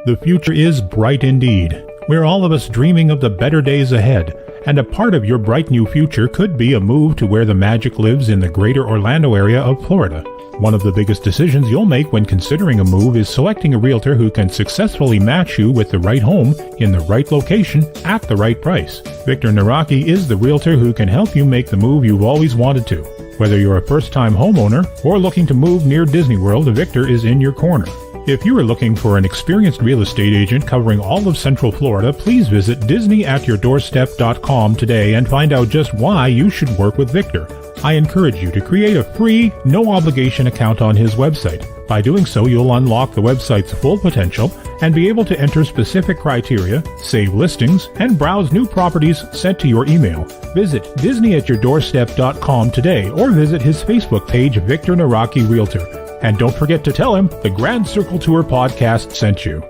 The future is bright indeed. We're all of us dreaming of the better days ahead, and a part of your bright new future could be a move to where the magic lives in the greater Orlando area of Florida. One of the biggest decisions you'll make when considering a move is selecting a realtor who can successfully match you with the right home in the right location at the right price. Victor Naraki is the realtor who can help you make the move you've always wanted to. Whether you're a first-time homeowner or looking to move near Disney World, Victor is in your corner. If you are looking for an experienced real estate agent covering all of Central Florida, please visit DisneyAtYourDoorstep.com today and find out just why you should work with Victor. I encourage you to create a free, no-obligation account on his website. By doing so, you'll unlock the website's full potential and be able to enter specific criteria, save listings, and browse new properties sent to your email. Visit DisneyAtYourDoorstep.com today or visit his Facebook page, Victor Naraki Realtor. And don't forget to tell him the Grand Circle Tour podcast sent you.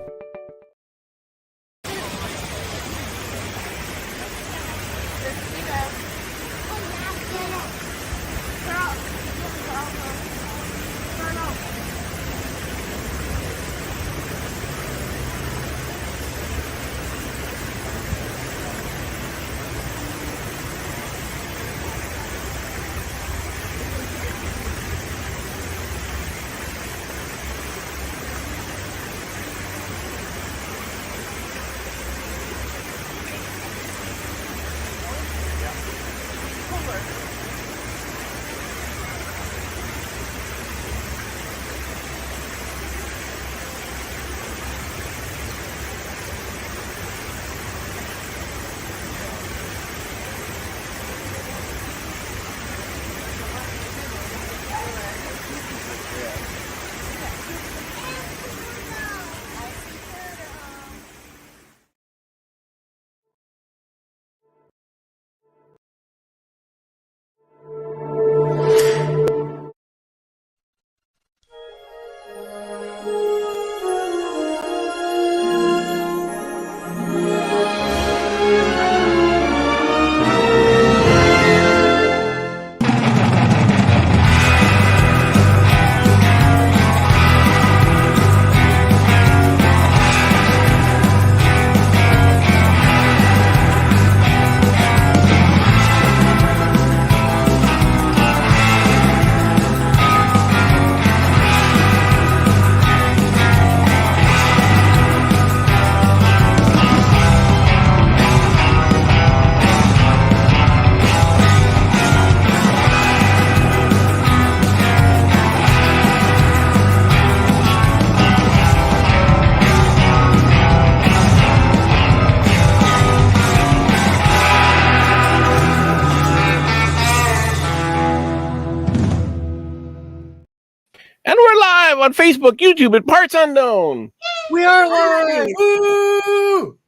On Facebook, YouTube, and Parts Unknown. We are live. Woo!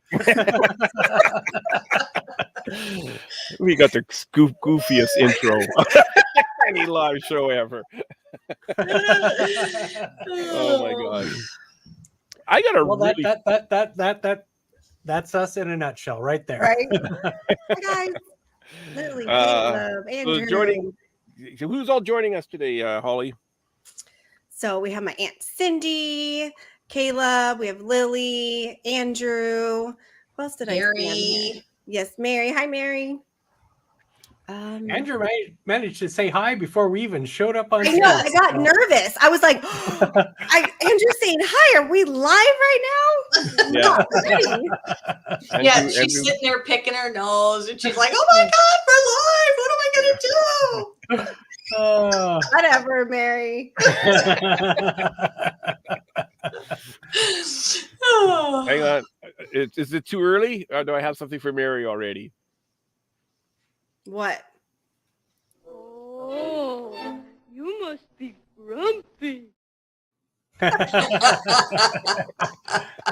We got the goofiest intro any live show ever. Oh my god! I got a that's us in a nutshell, right there. Right, hi guys. Lily, Caleb, Andrew. Who's all joining us today, Holly? So we have my Aunt Cindy, Caleb, we have Lily, Andrew. Who else did Mary. I see? Yes, Mary. Hi, Mary. Andrew managed to say hi before we even showed up on I know, I got nervous. I was like, Andrew's saying hi. Are we live right now? Yeah. Not ready. Yeah, she's sitting there picking her nose and she's like, oh my God, we're live. What am I going to do? Whatever, Mary. Hang on. Is it too early? Or do I have something for Mary already? What? Oh, you must be grumpy.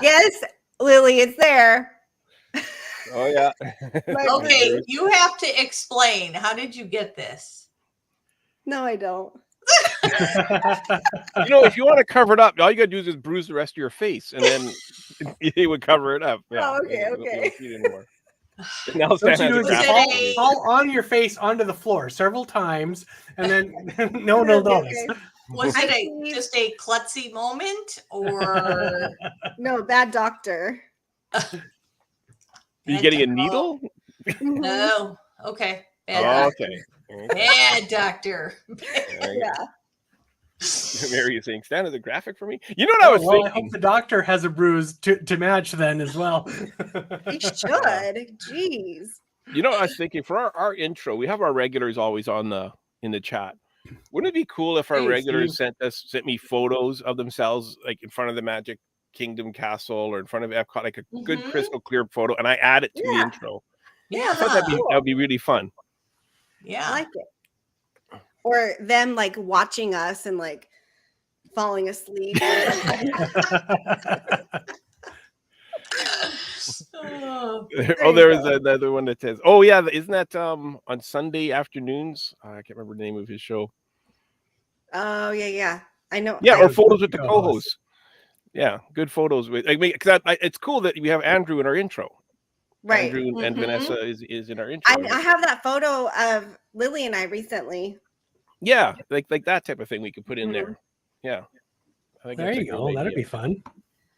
Yes, Lily, it's there. Oh, yeah. Okay, you have to explain. How did you get this? No, I don't. If you want to cover it up, all you got to do is just bruise the rest of your face, and then it would cover it up. Yeah. Oh, okay. Now fall on your face onto the floor several times, and then no. Okay. Was it just a klutzy moment, or No, bad doctor. Are you getting a needle? Oh, okay. Okay. Bad doctor. Yeah. Mary is saying, stand as a graphic for me. You know what I was thinking? I hope the doctor has a bruise to match then as well. He should. Jeez. You know what I was thinking? For our intro, we have our regulars always in the chat. Wouldn't it be cool if our regulars sent me photos of themselves, like in front of the Magic Kingdom Castle or in front of Epcot, like a good crystal clear photo, and I add it to the intro. Yeah, I thought that'd be really fun. Yeah, I like it. Or them like watching us and like falling asleep. There is another one that says, "Oh yeah, isn't that on Sunday afternoons?" I can't remember the name of his show. Oh yeah. I know. Yeah, or photos with the co-hosts. Yeah, good photos with. Because it's cool that we have Andrew in our intro. Right. Andrew and Vanessa is in our intro. I have that photo of Lily and I recently. Yeah, like that type of thing we could put in there. Yeah. I think there you go. That'd be fun.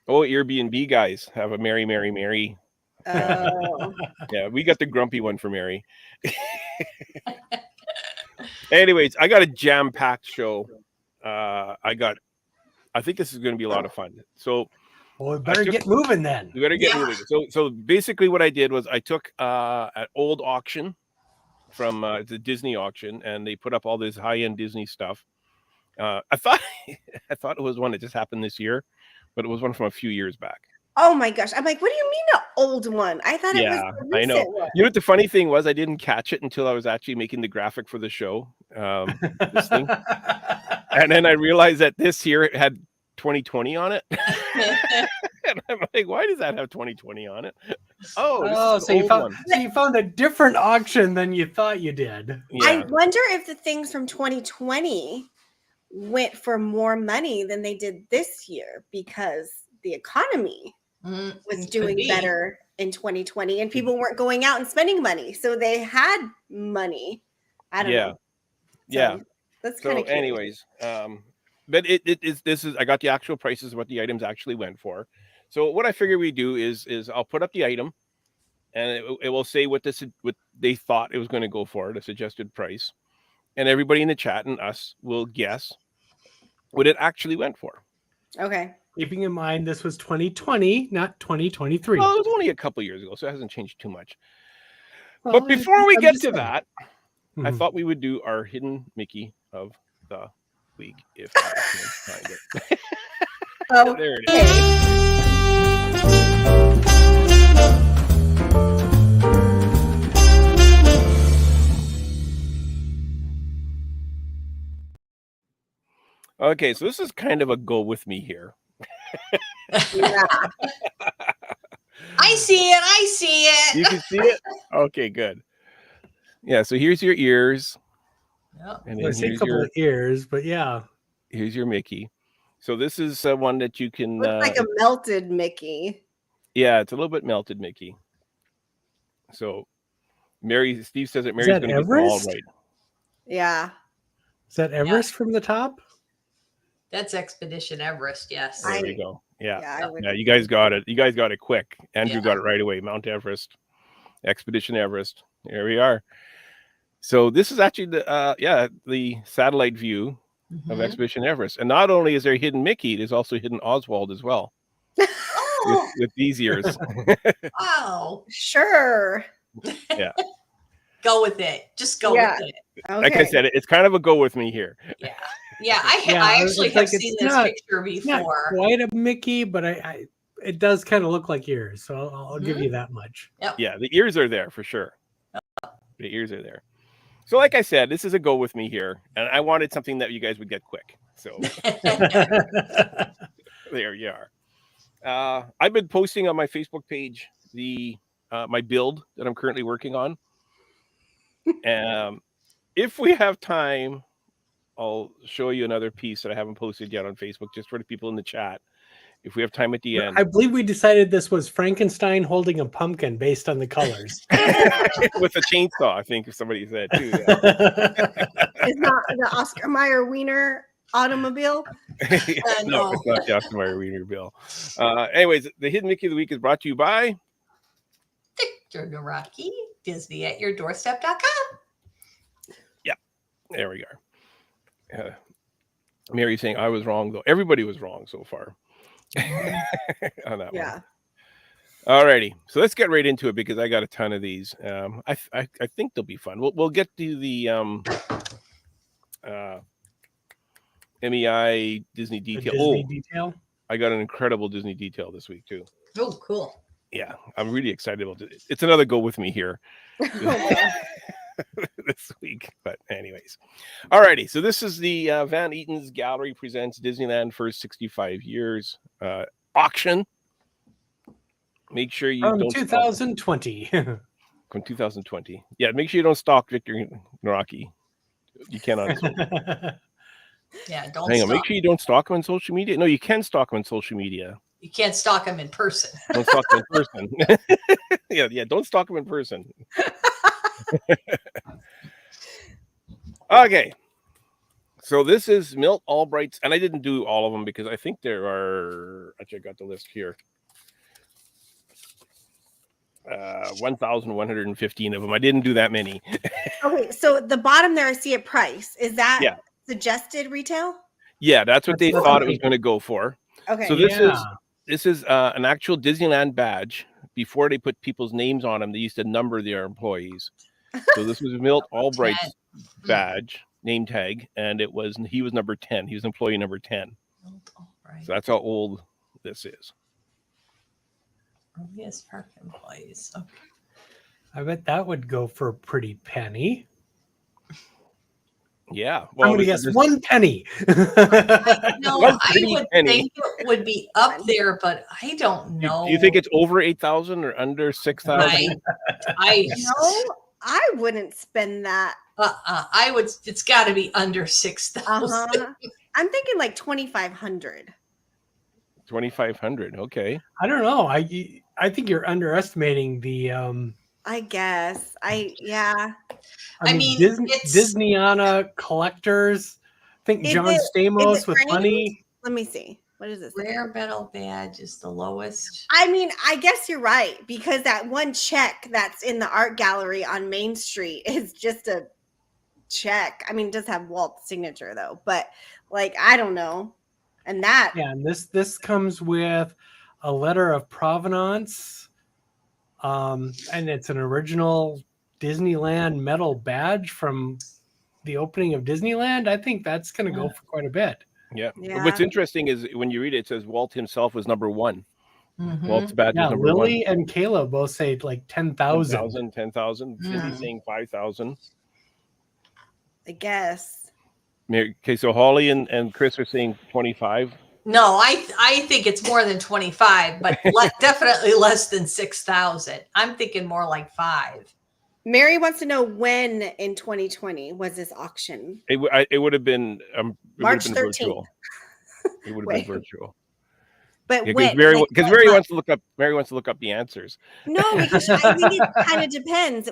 Oh, Airbnb guys have a Mary. Oh. Yeah, we got the grumpy one for Mary. Anyways, I got a jam-packed show. I think this is going to be a lot of fun. So we better get moving then. We better get moving. So basically what I did was I took an old auction from the Disney auction, and they put up all this high-end Disney stuff. I thought it was one that just happened this year, but it was one from a few years back. Oh my gosh. I'm like, what do you mean an old one? I thought it was a recent I know. one. You know what the funny thing was? I didn't catch it until I was actually making the graphic for the show. This thing. And then I realized that this year it had 2020 on it. And I'm like, why does that have 2020 on it? So you found a different auction than you thought you did. Yeah. I wonder if the things from 2020 went for more money than they did this year because the economy was doing better in 2020 and people weren't going out and spending money. So they had money. I don't know. Yeah. That's kind of anyways, but this is I got the actual prices of what the items actually went for. So what I figure we do is I'll put up the item and it will say what they thought it was going to go for, the suggested price. And everybody in the chat and us will guess what it actually went for. Okay. Keeping in mind this was 2020, not 2023. Well, it was only a couple years ago, so it hasn't changed too much. Well, but before we get to that, I thought we would do our hidden Mickey of the week if I can find it. Oh, there it is. Okay, so this is kind of a go with me here. yeah. I see it. You can see it? Okay, good. Yeah, so here's your ears. Yep. And I see a couple of ears, but yeah. Here's your Mickey. So this is one that you can... Looks like a melted Mickey. Yeah, it's a little bit melted Mickey. So Steve says that Mary's going to get them all right. Yeah. Is that Everest from the top? That's Expedition Everest, yes. There we go. Yeah, you guys got it. You guys got it quick. Andrew got it right away. Mount Everest, Expedition Everest. There we are. So this is actually the satellite view of Expedition Everest. And not only is there hidden Mickey, there's also hidden Oswald as well. with these ears. Wow. Sure. Yeah. Go with it. Just go with it. Okay. Like I said, it's kind of a go with me here. Yeah. Yeah, I actually have seen this picture before. Not quite a Mickey, but it does kind of look like ears, so I'll give you that much. Yep. Yeah, the ears are there for sure. The ears are there. So like I said, this is a go with me here, and I wanted something that you guys would get quick. So there you are. I've been posting on my Facebook page my build that I'm currently working on. If we have time, I'll show you another piece that I haven't posted yet on Facebook, just for the people in the chat. If we have time at the end. I believe we decided this was Frankenstein holding a pumpkin based on the colors. With a chainsaw, I think somebody said too. Yeah. It's not the Oscar Mayer Wiener automobile? No, it's not the Aston Martin Wienermobile. Anyways, the Hidden Mickey of the Week is brought to you by Victor Naraki, Disney at your doorstep.com. Yeah, there we go. Mary saying I was wrong, though. Everybody was wrong so far on that one. Alrighty, so let's get right into it because I got a ton of these. I think they'll be fun. We'll get to the MEI Disney detail. Disney detail. I got an incredible Disney detail this week too. Oh, cool. Yeah, I'm really excited about it. It's another go with me here this week. But anyways, alrighty. So this is the Van Eaton's Gallery presents Disneyland First 65 Years auction. Make sure you don't 2020. From 2020. Yeah, make sure you don't stalk Victor Naraki. You cannot. Yeah, don't Hang on, make sure you don't stalk him on social media. No, you can stalk him on social media. You can't stalk him in person. Don't stalk him in person. yeah, don't stalk him in person. Okay. So this is Milt Albright's, and I didn't do all of them because I think there are, actually I got the list here. 1,115 of them. I didn't do that many. Okay, so the bottom there, I see a price. Is that suggested retail? Yeah, that's what they thought it was going to go for. Okay. So this is an actual Disneyland badge. Before they put people's names on them, they used to number their employees. So this was Milt Albright's badge, name tag, and he was number 10. He was employee number 10. Right. So that's how old this is. Yes, park employees. Okay. I bet that would go for a pretty penny. Yeah. Well, I'm going to guess 1 penny. I would think it would be up there, but I don't know. Do you think it's over 8,000 or under 6,000? I wouldn't spend that. It's got to be under 6,000. I'm thinking like 2,500. 2,500. Okay. I don't know. I think you're underestimating the. I guess. I mean Disneyana collectors. I think John Stamos with money. Let me see. What is this? Rare metal badge is the lowest. I mean, I guess you're right because that one check that's in the art gallery on Main Street is just a check. I mean, it does have Walt's signature though, but like I don't know. And that and this comes with a letter of provenance. And it's an original Disneyland metal badge from the opening of Disneyland. I think that's going to go for quite a bit. Yeah. What's interesting is when you read it, it says Walt himself was number 1. Mm-hmm. Walt's badge was number Lily 1. and Kayla both say like 10,000. 10,000. Cindy's saying 5,000. I guess. Okay, so Holly and Chris are saying 25. No, I think it's more than 25, but definitely less than 6,000. I'm thinking more like 5. Mary wants to know when in 2020 was this auction? It would have been March 13th. It would have been virtual. But because Mary wants to look up. Mary wants to look up the answers. No, because I think it kind of depends.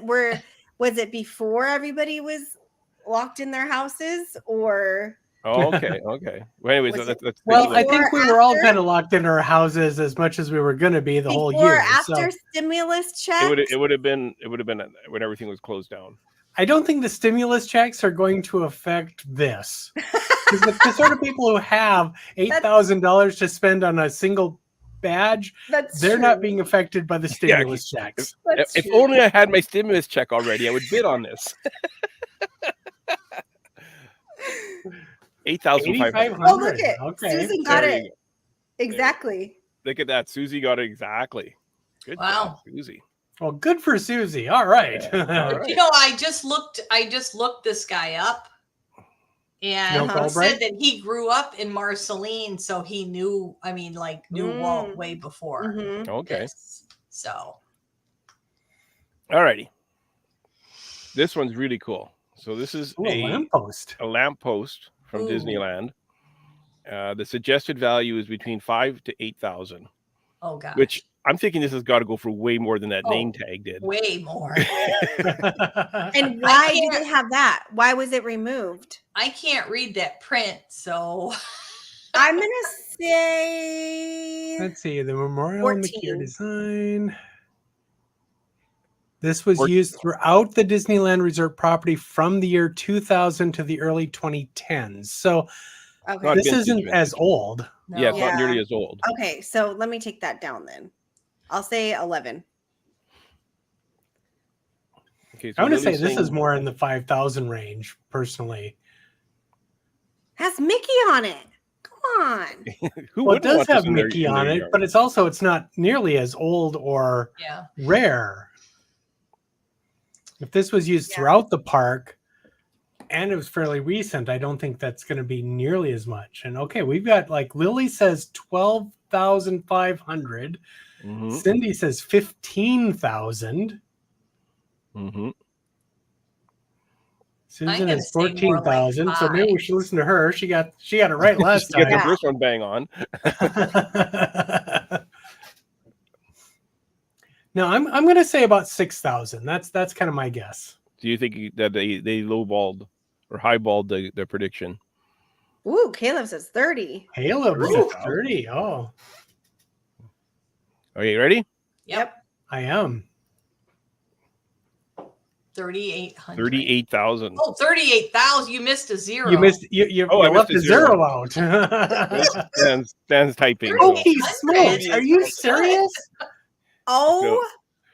Was it before everybody was locked in their houses, or? Oh, okay. Well, anyways, I think we were all kind of locked in our houses as much as we were going to be the whole year. After stimulus checks, it would have been when everything was closed down. I don't think the stimulus checks are going to affect this. Because the sort of people who have $8,000 to spend on a single badge, they're not being affected by the stimulus checks. If only I had my stimulus check already, I would bid on this. 8,500. Oh, look it. Okay. Susan got it. Exactly. Look at that. Susie got it exactly. Good job, Susie. Well, good for Susie. All right. You know, I just looked this guy up, and he said that he grew up in Marceline, so he knew. I mean, knew Walt way before. Mm-hmm. Okay. So. All righty. This one's really cool. So this is a lamppost. A lamppost from Disneyland. The suggested value is between 5,000 to 8,000. Oh gosh. Which I'm thinking this has got to go for way more than that name tag did. Way more. And why did it have that? Why was it removed? I can't read that print, so I'm gonna say. Let's see, the memorial 14. and the Kier design. This was used throughout the Disneyland Resort property from the year 2000 to the early 2010s. So this isn't as old. no. Yeah, it's not nearly as old. Okay, so let me take that down then. I'll say 11. Okay, so I want to say this is more in the 5,000 range, personally. Has Mickey on it. Come on. Well, it does have Mickey on it, but it's not nearly as old or rare. If this was used throughout the park and it was fairly recent, I don't think that's going to be nearly as much. And okay, we've got, like, Lily says 12,500. Cindy says 15,000. Susan is 14,000. Like, so maybe we should listen to her. She got it right last time. Got the first one bang on. No, I'm going to say about 6,000. That's kind of my guess. Do you think that they lowballed or highballed the prediction? Ooh, Caleb says 30. Caleb says 30. Oh. Are you ready? Yep. I am. 3,800. 38,000. Oh, 38,000. You missed a zero. You missed you left a zero out. Stan's typing. Okay, smokes. Are you serious? Oh,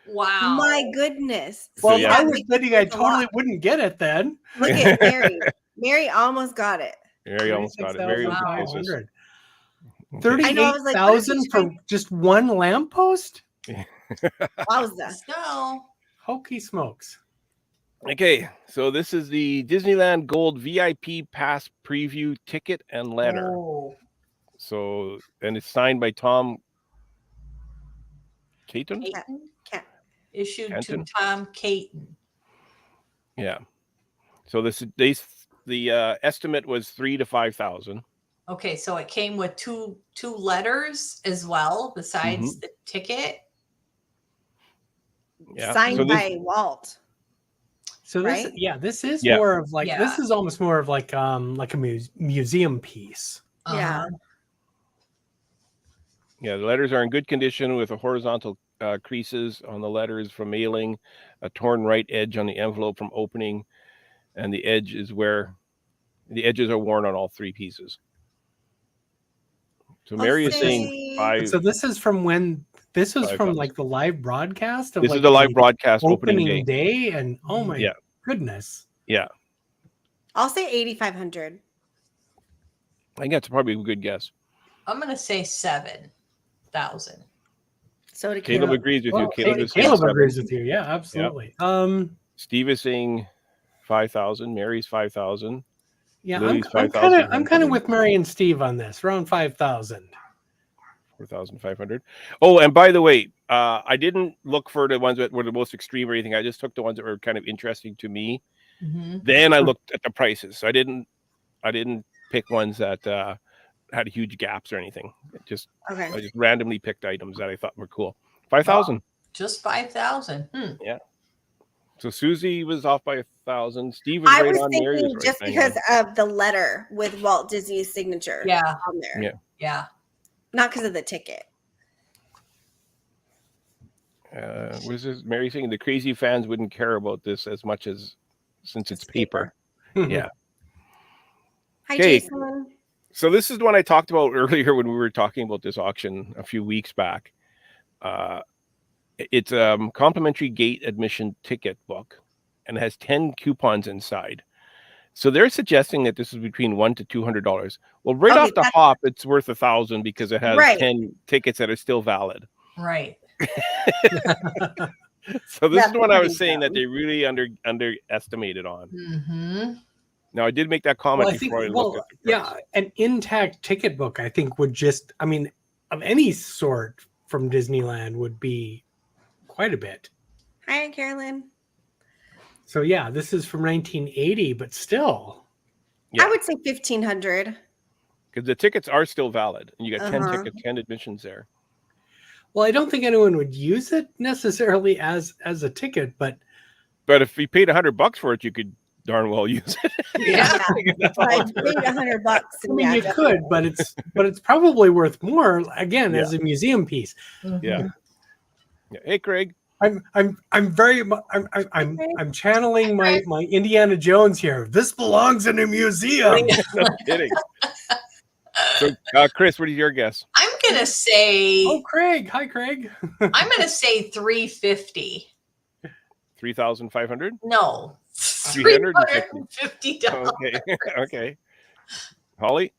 wow. My goodness. Well, I was betting I totally wouldn't get it then. Look at Mary. Mary almost got it. Mary almost got it. Mary was the closest. 38,000 for just one lamppost? Wowza. No. Hokey smokes. Okay, so this is the Disneyland Gold VIP Pass Preview ticket and letter. Oh. So, and it's signed by Tom Caton? Issued Canton? to Tom Caton. Yeah. So the estimate was 3,000 to 5,000. Okay, so it came with two letters as well besides the ticket. Yeah. Signed by Walt. So this, this is more of like this is almost more of like a museum piece. Yeah. Yeah, the letters are in good condition with a horizontal creases on the letters from mailing, a torn right edge on the envelope from opening, and the edges are worn on all three pieces. So Mary is saying 5. So this is from when this was from like the live broadcast of this is the live broadcast opening day, and oh my goodness. Yeah. I'll say 8,500. I think that's probably a good guess. I'm gonna say 7,000. So did Caleb agrees with you. Caleb agrees with you. Yeah, absolutely. Yep. Steve is saying 5,000. Mary's 5,000. Yeah, I'm kind of with Mary and Steve on this. Around 5,000. 4,500. Oh, and by the way, I didn't look for the ones that were the most extreme or anything. I just took the ones that were kind of interesting to me. Then I looked at the prices. So I didn't pick ones that had huge gaps or anything. I just randomly picked items that I thought were cool. 5,000. Just 5,000. Yeah. So Susie was off by 1,000. Steve was right on. Mary was right just because of the letter with Walt Disney's signature on there. Yeah. Not because of the ticket. What is this? Mary saying the crazy fans wouldn't care about this as much since it's paper. Yeah. Hi, Jason. So this is the one I talked about earlier when we were talking about this auction a few weeks back. It's a complimentary gate admission ticket book and it has 10 coupons inside. So they're suggesting that this is between $100 to $200. Well, off the hop, it's worth 1,000 because it has 10 tickets that are still valid. Right. So this is the one I was saying that they really underestimated on. Now I did make that comment before I looked at the price. Yeah, an intact ticket book, I think, would just, I mean, of any sort from Disneyland would be quite a bit. Hi, Carolyn. So yeah, this is from 1980, but still. Yeah. I would say 1,500. Because the tickets are still valid. And you got 10 tickets, 10 admissions there. Well, I don't think anyone would use it necessarily as a ticket, but if you paid $100 for it, you could darn well use it. Yeah. If I paid $100. I mean, you could, but it's probably worth more again as a museum piece. Yeah. Hey, Craig. I'm channeling my Indiana Jones here. This belongs in a museum. No kidding. So, Chris, what is your guess? I'm gonna say. Oh, Craig. Hi, Craig. I'm gonna say $350. 3,500. No, $350. $350. Okay. Holly.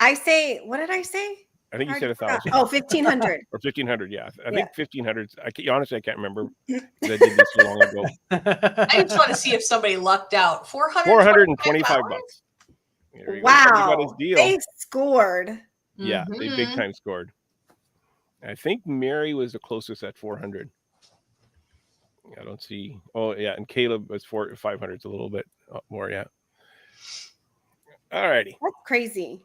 I say, what did I say? I think you said 1,000. Oh, 1,500. Or 1,500. Yeah, I think 1,500. Honestly, I can't remember. I did this so long ago. I just want to see if somebody lucked out. $425. Wow, his deal. they scored. Yeah, they big time scored. I think Mary was the closest at 400. I don't see. Oh yeah, and Caleb was 500. It's a little bit more. Yeah. All righty. That's crazy.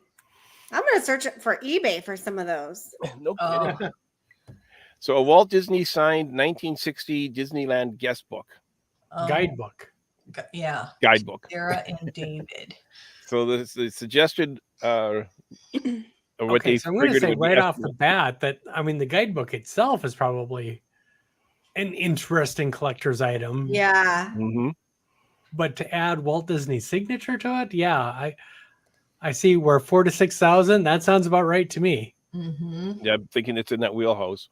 I'm gonna search it for eBay for some of those. No kidding. So a Walt Disney signed 1960 Disneyland guest book. Guidebook. Yeah. Guidebook. Sarah and David. So the suggested what okay, so I'm going to say right off the bat that the guidebook itself is probably an interesting collector's item. Yeah. Mm-hmm. But to add Walt Disney's signature to it, I see where 4,000 to 6,000. That sounds about right to me. Mm-hmm. Yeah, I'm thinking it's in that wheelhouse.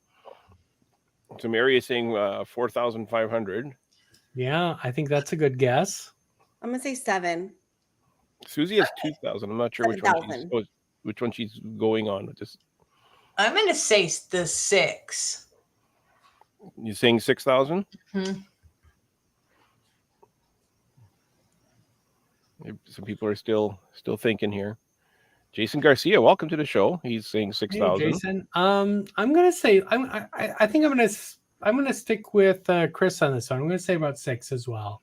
So Mary is saying 4,500. Yeah, I think that's a good guess. I'm gonna say 7. Susie has 2,000. I'm not sure which one she's going on with this. I'm going to say the 6. You saying 6,000? Mm-hmm. Some people are still thinking here. Jason Garcia, welcome to the show. He's saying 6,000. Hey, Jason, I'm gonna say I think I'm gonna stick with Chris on this one. I'm gonna say about 6 as well.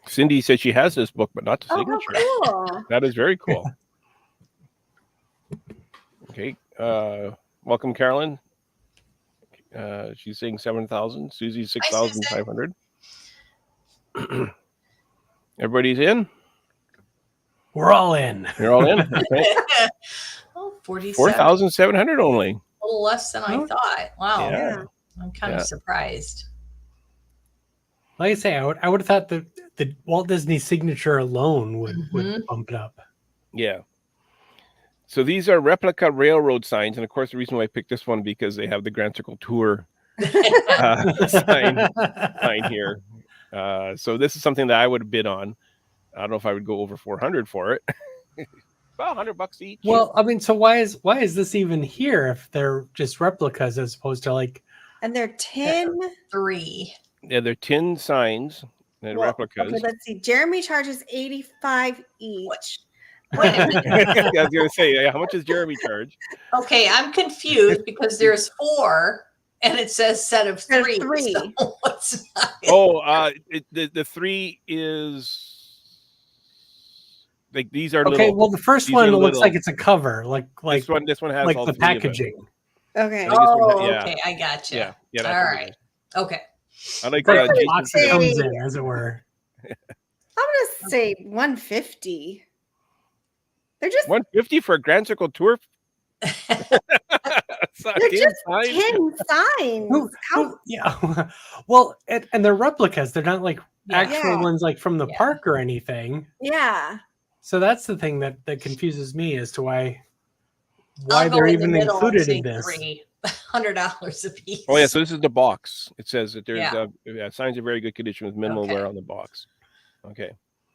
Cindy said she has this book, but not the signature. Cool. That is very cool. Okay, welcome, Carolyn. She's saying 7,000. Susie's 6,500. Everybody's in. We're all in. You're all in. Okay. Oh, 4,700 only. A little less than I thought. Wow. Yeah. I'm kind of surprised. Like I say, I would have thought the Walt Disney signature alone would bump it up. Yeah. So these are replica railroad signs, and of course, the reason why I picked this one because they have the Grand Circle Tour sign here. So this is something that I would bid on. I don't know if I would go over 400 for it. About $100 each. Well, so why is this even here if they're just replicas as opposed to like? And they're tin. 3. Yeah, they're tin signs and replicas. Okay, let's see. Jeremy charges $85 each. Wait a minute. I was going to say, how much does Jeremy charge? Okay, I'm confused because there's 4 and it says set of 3. So what's the 3 is like these are okay. little, well, the first one looks like it's a cover, like this one has like all the packaging. Okay. Okay, I got you. Yeah. That's all right. Okay. I like the box that comes in, as it were. I'm gonna say 150. They're just 150 for a Grand Circle Tour. they're just tin signs. Yeah. Well, and they're replicas. They're not like actual ones like from the park or anything. Yeah. So that's the thing that confuses me as to why they're even included in this. $100 a piece. Oh yeah, so this is the box. It says that there's signs of very good condition with minimal wear on the box. Okay.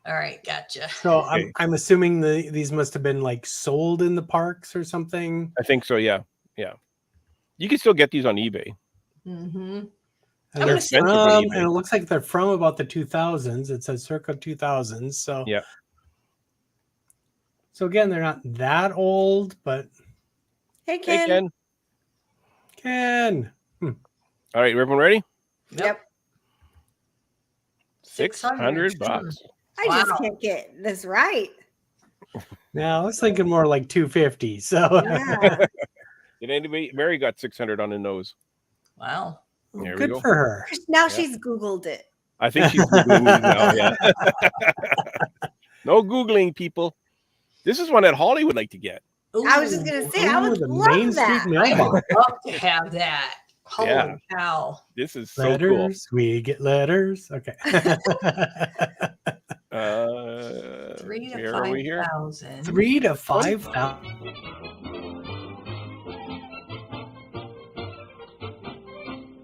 All right, gotcha. So I'm assuming these must have been like sold in the parks or something. I think so. Yeah. You can still get these on eBay. Mm-hmm. And they're from, and it looks like they're from about the 2000s. It says circa 2000s. So yeah. So again, they're not that old, but hey Ken. Ken. All right, everyone ready? Yep. $600. I just can't get this right. Now I was thinking more like 250. So Did anybody? Mary got 600 on the nose. Wow. There Good we go. for her. Now she's Googled it. I think she's Googling these now. Yeah. No Googling, people. This is one that Holly would like to get. Ooh. I was just gonna say, I would the love Main that. Street I would mailbox. love to have that. Holy Yeah. cow. This is so Letters. We get letters. Okay. 3 to where are we here? 5,000. 3 to 5,000.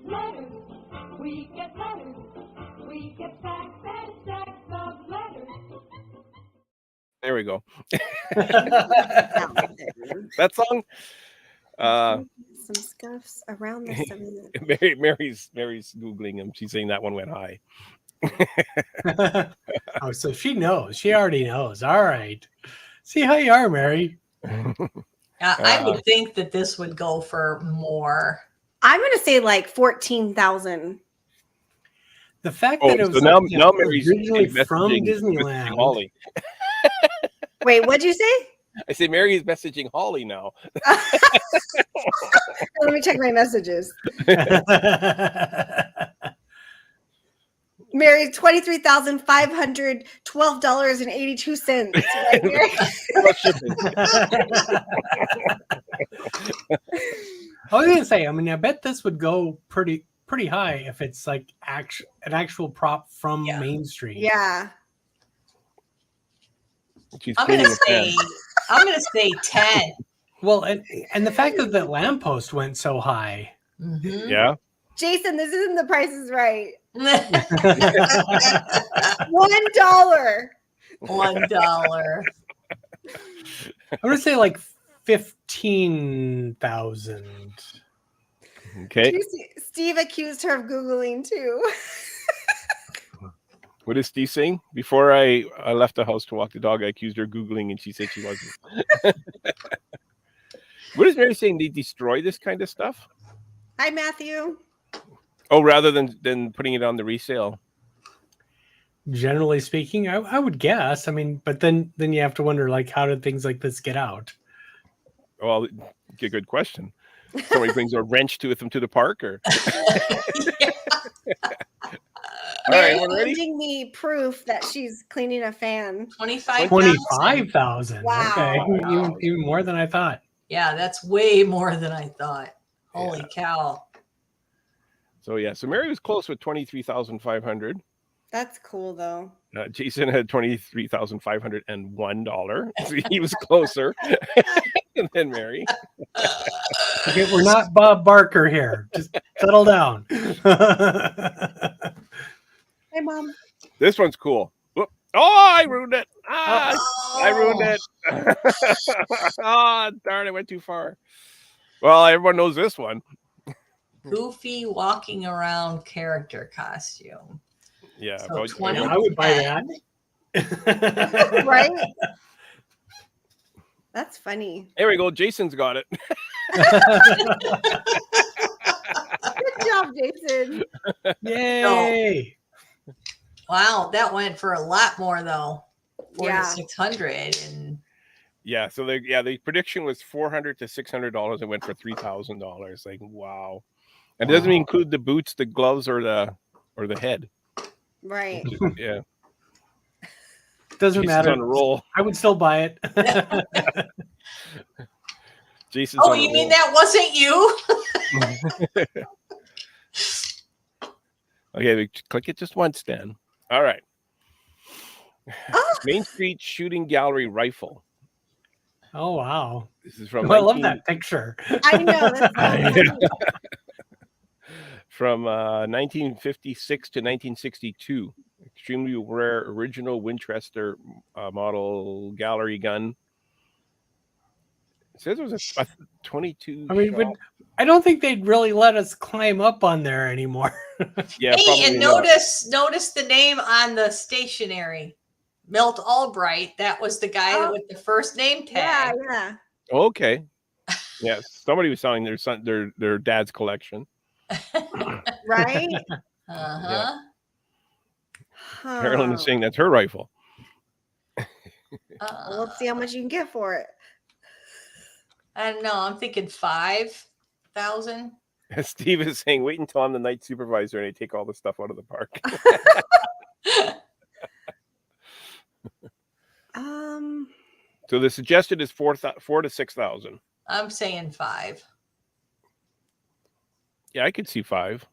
Letters. We get letters. We get stacks and stacks of letters. There we go. That That song. some scuffs around the 7. Mary's Googling him. She's saying that one went high. Oh, so she knows. She already knows. All right. See how you are, Mary. I would think that this would go for more. I'm gonna say like 14,000. The fact that it was now like, Mary's originally from messaging Disneyland. Holly. Wait, what'd you say? I say Mary is messaging Holly now. Let me check my messages. Mary, $23,512.82. Right here. Plus shipping. I was gonna say, I mean, I bet this would go pretty high if it's like an actual prop from Main Street. Yeah. She's I'm cleaning gonna a pen. say 10. Well, and the fact that the lamppost went so high. Mhm. Yeah. Jason, this isn't the Price is Right. I'm $1. $1. gonna say like 15,000. Okay. Steve accused her of Googling too. What is Steve saying? Before I left the house to walk the dog, I accused her of Googling, and she said she wasn't. What is Mary saying? They destroy this kind of stuff? Hi, Matthew. Oh, rather than putting it on the resale. Generally speaking, I would guess. I mean, but then you have to wonder, like, how did things like this get out? Well, a good question. Somebody brings a wrench to them to the park, or all right, we're ready. Sending me proof that she's cleaning a fan. 25,000. 25,000. Wow. Okay, even more than I thought. Yeah, that's way more than I thought. Holy cow. So yeah, so Mary was close with 23,500. That's cool though. Jason had $23,501. So he was closer than Mary. Okay, we're not Bob Barker here. Just settle down. Hey, Mom. This one's cool. Whoop. Oh, I ruined it. I ruined it. Oh, darn, I went too far. Well, everyone knows this one. Goofy walking around character costume. Yeah, So I would buy that. Right? That's funny. There we go. Jason's got it. Good job, Jason. Yay! Wow, that went for a lot more though. Yeah. 4,600 and Yeah, so the prediction was $400 to $600. It went for $3,000. Like, wow. And it doesn't include the boots, the gloves, or the head. Right. Yeah. Doesn't Jason's matter. on a roll. I would still buy it. Jason's oh, on a you mean roll. that wasn't you? Okay, we click it just once, Dan. All right. Main Street Shooting Gallery Rifle. Oh wow! This is from I love that picture. I know. That's so funny. From 1956 to 1962. Extremely rare original Winchester model gallery gun. It says it was a 22. I mean, I don't think they'd really let us climb up on there anymore. Yeah, Hey, and not. notice the name on the stationery. Milt Albright. That was the guy with the first name Yeah, tag. yeah. Okay. Yes, somebody was selling their dad's collection. Right? Uh-huh. Carolyn is saying that's her rifle. Well, let's see how much you can get for it. I don't know. I'm thinking 5,000. Steve is saying, wait until I'm the night supervisor and I take all the stuff out of the park. So the suggested is 4 to 6,000. I'm saying 5. Yeah, I could see 5.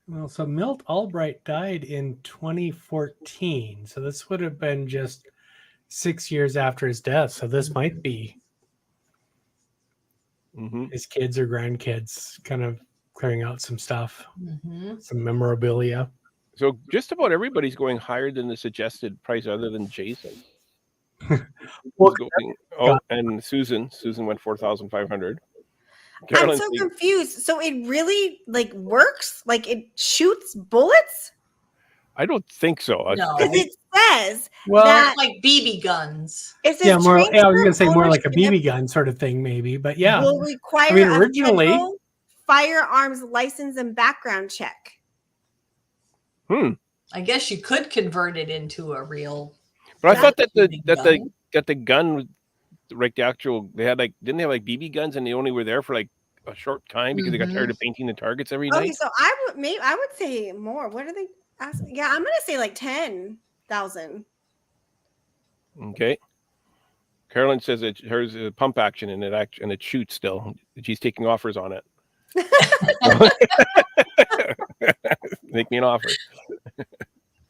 Well, so Milt Albright died in 2014. So this would have been just 6 years after his death. So this might be his kids or grandkids kind of clearing out some stuff, some memorabilia. So just about everybody's going higher than the suggested price other than Jason. And Susan went 4,500. I'm so confused. So it really like works? Like it shoots bullets? I don't think so. No. Because it says that like BB guns. It says I was going to say more like a BB gun sort of thing, maybe. But yeah, will require originally a firearms license and background check. I guess you could convert it into a real. But I thought that the gun, like the actual, they had like, didn't they have like BB guns and they only were there for like a short time because they got tired of painting the targets every night? So I would say more. What are they asking? Yeah, I'm gonna say like 10,000. Okay. Carolyn says hers is a pump action and it shoots still. She's taking offers on it. Make me an offer.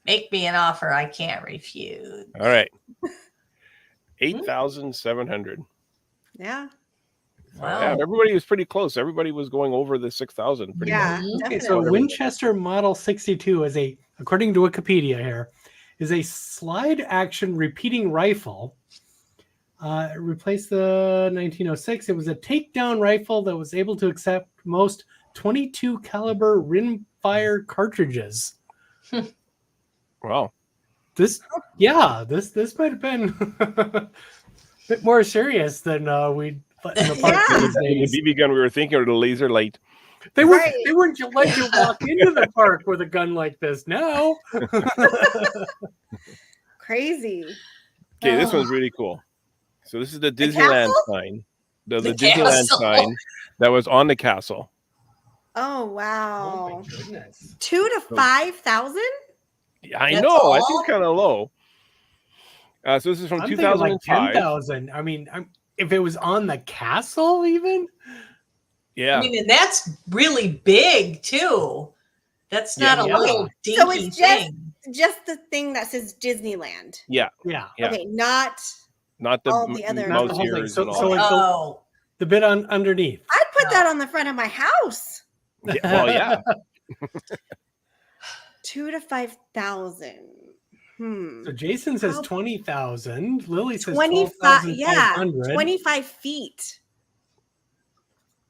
Make me an offer I can't refuse. All right. 8,700. Yeah. Wow. Yeah, everybody was pretty close. Everybody was going over the 6,000 pretty much. Okay, so Winchester Model 62 is according to Wikipedia here, is a slide action repeating rifle. It replaced the 1906. It was a takedown rifle that was able to accept most 22 caliber rimfire cartridges. Wow. This might have been a bit more serious than we'd let in the park these days. The BB gun we were thinking, or the laser light. They weren't letting you walk into the park with a gun like this now. Crazy. Okay, this one's really cool. So this is the Disneyland sign. The Disneyland sign that was on the castle. Oh wow. Oh my goodness. 2 to 5,000? Yeah, I know. I think it's kind of low. So this is from 2005. Like 10,000. I mean, if it was on the castle, even. Yeah. I mean, and that's really big too. That's not a little dinky so it's just the thing that says Disneyland. Yeah. Okay, not the all the other mouse ears and all. So like the bit underneath. I'd put that on the front of my house. Yeah, well, yeah. 2 to 5,000. So Jason says 20,000. Lily says 25. 25 feet.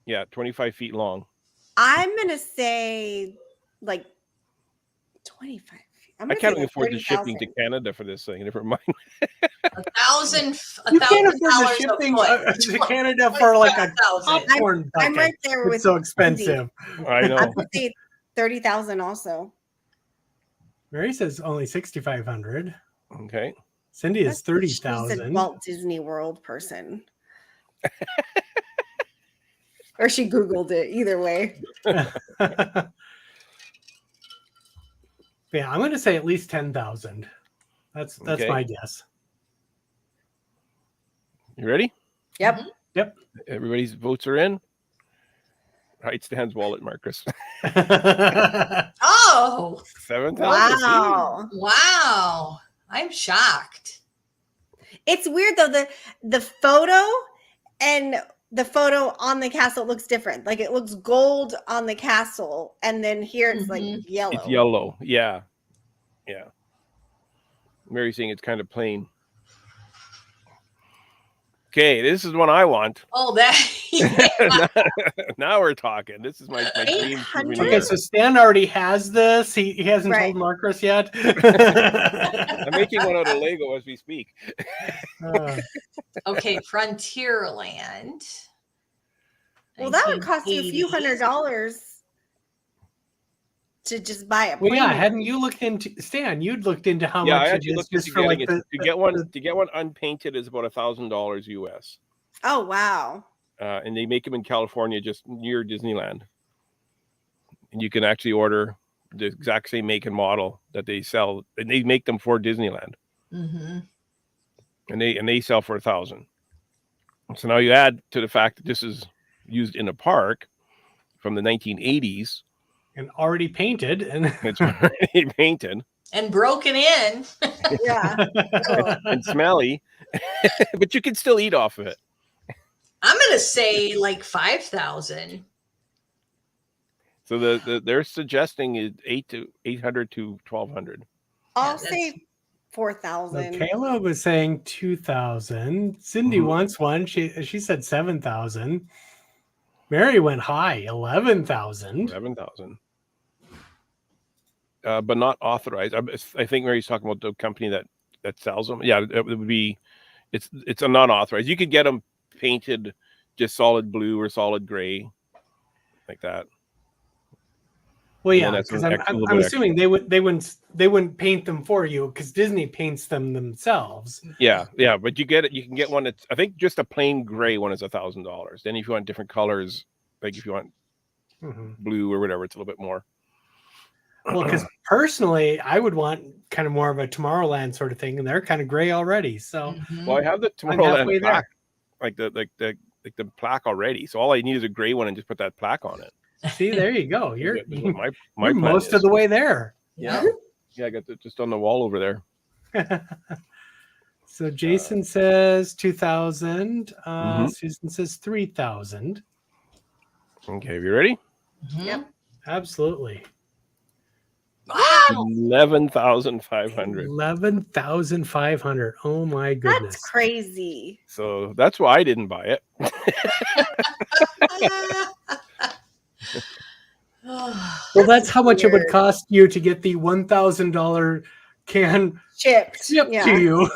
Yeah, 25 feet long. I'm gonna say like 25 feet. I can't even afford the shipping to Canada for this thing. Never mind. $1,000. You can't afford the shipping to Canada for like a popcorn bucket. I'm right there with. It's so expensive. I know. I would say 30,000 also. Mary says only 6,500. Okay. Cindy is 30,000. She's a Walt Disney World person. Or she Googled it. Either way. Yeah, I'm going to say at least 10,000. That's my guess. You ready? Yep. Yep. Everybody's votes are in. Right, Stan's wallet, Marcus. Oh. 7,000. Wow. I'm shocked. It's weird though. The photo and the photo on the castle looks different. Like it looks gold on the castle, and then here it's like yellow. It's yellow. Yeah. Yeah. Mary's saying it's kind of plain. Okay, this is one I want. Oh, that. Now we're talking. This is my dream souvenir. Okay, so Stan already has this. He hasn't told Marcus yet. I'm making one out of Lego as we speak. Okay, Frontierland. Well, that would cost you a few $100s. to just buy a. Well, yeah, hadn't you looked into Stan? You'd looked into how Yeah, I much it actually is looked just into for like getting it. To get one unpainted is about $1,000 US. Oh wow! And they make them in California, just near Disneyland. And you can actually order the exact same make and model that they sell, and they make them for Disneyland. Mm-hmm. And they sell for $1,000. So now you add to the fact that this is used in a park from the 1980s and already painted, and it's already painted and broken in. Yeah, and smelly, but you can still eat off of it. I'm gonna say like 5,000. So they're suggesting is 800 to 1,200. I'll say 4,000. Kayla was saying 2,000. Cindy wants one. She said 7,000. Mary went high, 11,000. 11,000. But not authorized. I think Mary's talking about the company that sells them. Yeah, it would be. It's a non-authorized. You could get them painted just solid blue or solid gray, like that. Well, yeah, because I'm assuming they wouldn't paint them for you because Disney paints them themselves. Yeah, but you can get one that's, I think just a plain gray one is $1,000. Then if you want different colors, like if you want blue or whatever, it's a little bit more. Well, because personally, I would want kind of more of a Tomorrowland sort of thing, and they're kind of gray already. So, well, I have the Tomorrowland plaque, like the plaque already. So all I need is a gray one and just put that plaque on it. See, there you go. You're my most of the way there. Yeah. Yeah, I got it just on the wall over there. So Jason says 2,000. Susan says 3,000. Okay, have you ready? Yep. Absolutely. Wow. 11,500. 11,500. Oh my goodness. That's crazy. So that's why I didn't buy it. Well, that's how much it would cost you to get the $1,000 can shipped to you.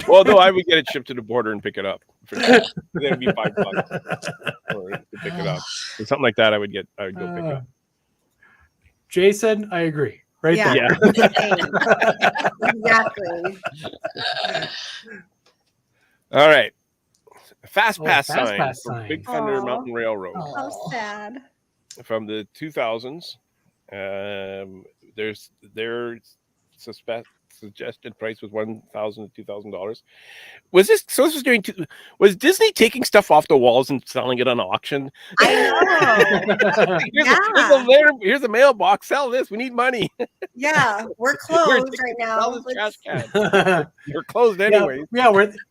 Well, no, I would get it shipped to the border and pick it up. It'd be $5 to pick it up. Or something like that. I would go pick up. Jason, I agree. Right there. Yeah. Exactly. All right. Fast pass sign for Big Thunder Mountain Railroad. How sad. From the 2000s. Their suggested price was $1,000 to $2,000. Was Disney taking stuff off the walls and selling it on auction? I know. Here's a mailbox. Sell this. We need money. Yeah, we're closed right now. Sell this trash can. We're closed anyway.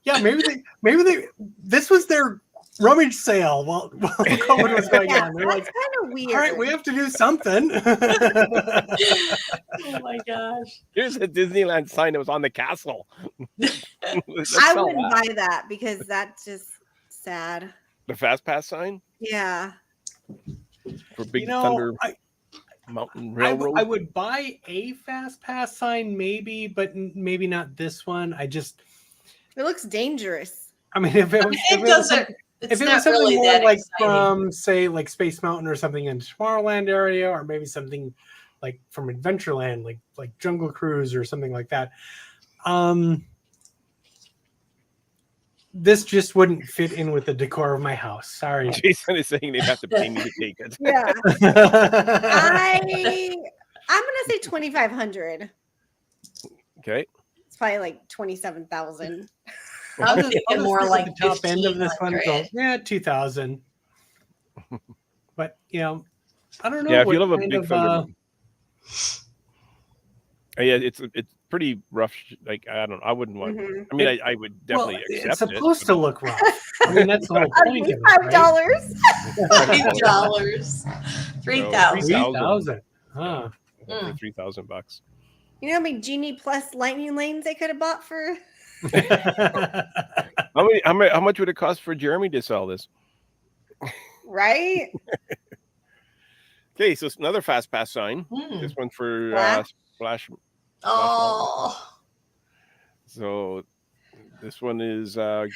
Maybe they. This was their rummage sale while COVID was going on. They're like, kind of weird. All right, we have to do something. Oh my gosh. Here's a Disneyland sign that was on the castle. I wouldn't buy that because that's just sad. The Fast Pass sign? Yeah. For Big Thunder Mountain Railroad? I would buy a Fast Pass sign maybe, but maybe not this one. It looks dangerous. I mean, if it was something really more like exciting. from, say, like Space Mountain or something in the Tomorrowland area, or maybe something like from Adventureland, like Jungle Cruise or something like that. This just wouldn't fit in with the decor of my house. Sorry. Jason is saying they'd have to pay me to take it. Yeah. I'm gonna say 2,500. Okay. It's probably like 27,000. I'm thinking more like the top end of this one. So, 2,000. But I don't know. Yeah, if you love a Big Thunder. Yeah, it's pretty rough. Like I wouldn't want. I mean, I would definitely accept it. It's supposed to look rough. I mean, that's the whole point of it, right? $5. 3,000. 3,000. Huh. $3,000. You know how many Genie Plus lightning lanes they could have bought for? How much would it cost for Jeremy to sell this? Right. Okay, so it's another Fast Pass sign. This one for Splash. Oh. So this one is going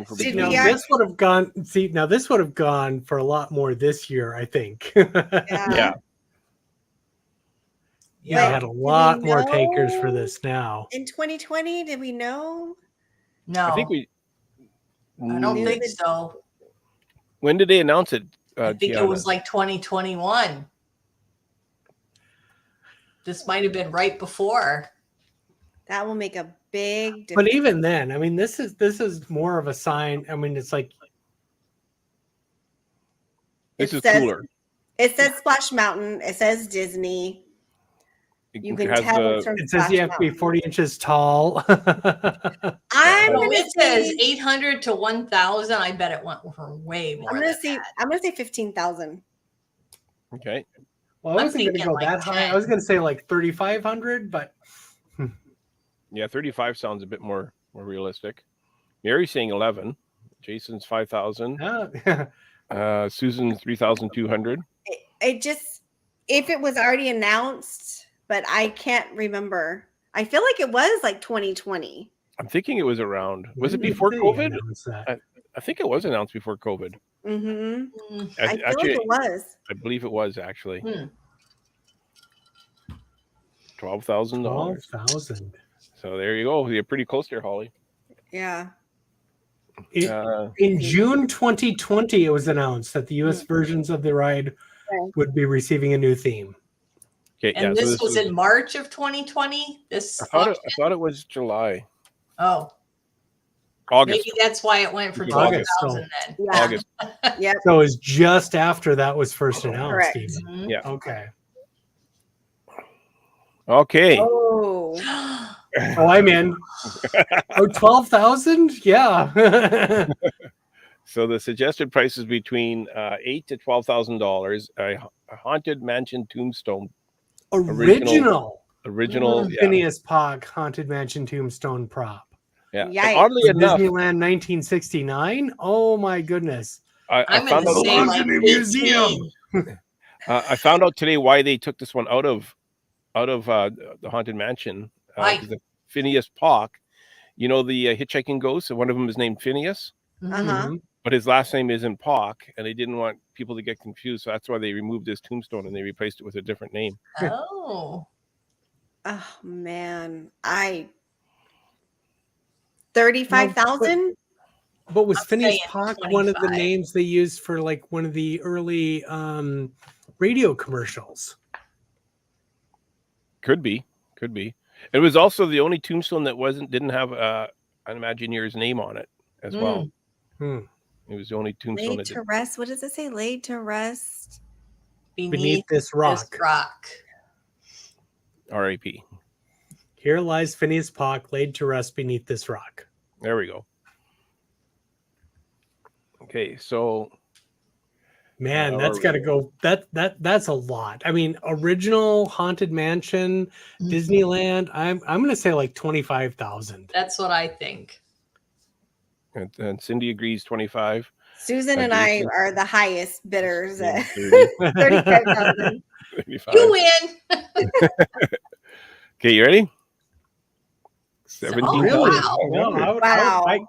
for. This would have gone. Now this would have gone for a lot more this year, I think. Yeah. Yeah, we had a lot more know takers for this now. in 2020? Did we know? No, I think I don't think so. When did they announce it? I think Tiana? it was like 2021. This might have been right before. That will make a big difference. But even then, I mean, this is more of a sign. I mean, it's like This is says, cooler. It says Splash Mountain. It says Disney. You can has tell the- it's from it says Splash you have to be Mountain. 40 inches tall. I'm So gonna it says say 800 to 1,000. I bet it went for way more. I'm gonna say 15,000. Okay. Well, I I'm wasn't going to thinking go like that high. 10. I was going to say like 3,500, but Yeah, 35 sounds a bit more realistic. Mary's saying 11. Jason's 5,000. Susan 3,200. It just, if it was already announced, but I can't remember. I feel like it was like 2020. I'm thinking it was around. Was it When did before they COVID? announce that? I think it was announced before COVID. Mm-hmm. I feel Actually, like it was. I believe it was actually. Hmm. $12,000. 12,000. So there you go. You're pretty close there, Holly. Yeah. In June 2020, it was announced that the U.S. versions of the ride would be receiving a new theme. Okay, And so this was in March of 2020. This I thought it was July. Oh, August. maybe that's why it went for August, 12,000 then. Yeah. August. Yep. So it was just after that was first announced. Correct. Even. Mhm. Yeah. Okay. Okay. Oh. Oh, I'm in. Oh, 12,000? Yeah. So the suggested price is between $8,000 to $12,000. A haunted mansion tombstone. Original. Yeah. Phineas Pock Haunted Mansion Tombstone prop. Yeah. And Yikes. oddly enough, Disneyland 1969. Oh my goodness. I I'm found going to out. say like Museum. 18. I found out today why they took this one out of the haunted mansion. Why? The Phineas Pock, you know, the hitchhiking ghost. One of them is named Phineas, Uh-huh. but his last name isn't Pock, and they didn't want people to get confused, so that's why they removed his tombstone and they replaced it with a different name. Oh. Oh man. 35,000? But was I'm Phineas saying Pock one of the 25. names they used for like one of the early radio commercials? Could be. It was also the only tombstone that didn't have an Imagineer's name on it as well. Hmm. It was the only tombstone Laid that to rest. What does it say? Laid to rest. Beneath this rock. R.I.P. Here lies Phineas Pock laid to rest beneath this rock. There we go. Okay, so Man, that's got to go. That's a lot. I mean, original Haunted Mansion, Disneyland. I'm going to say like 25,000. That's what I think. and Cindy agrees 25. Susan and I are the highest bidders at 30, 35,000. 35. You win. Okay, you ready? 17. Oh, Really? wow. No, Wow.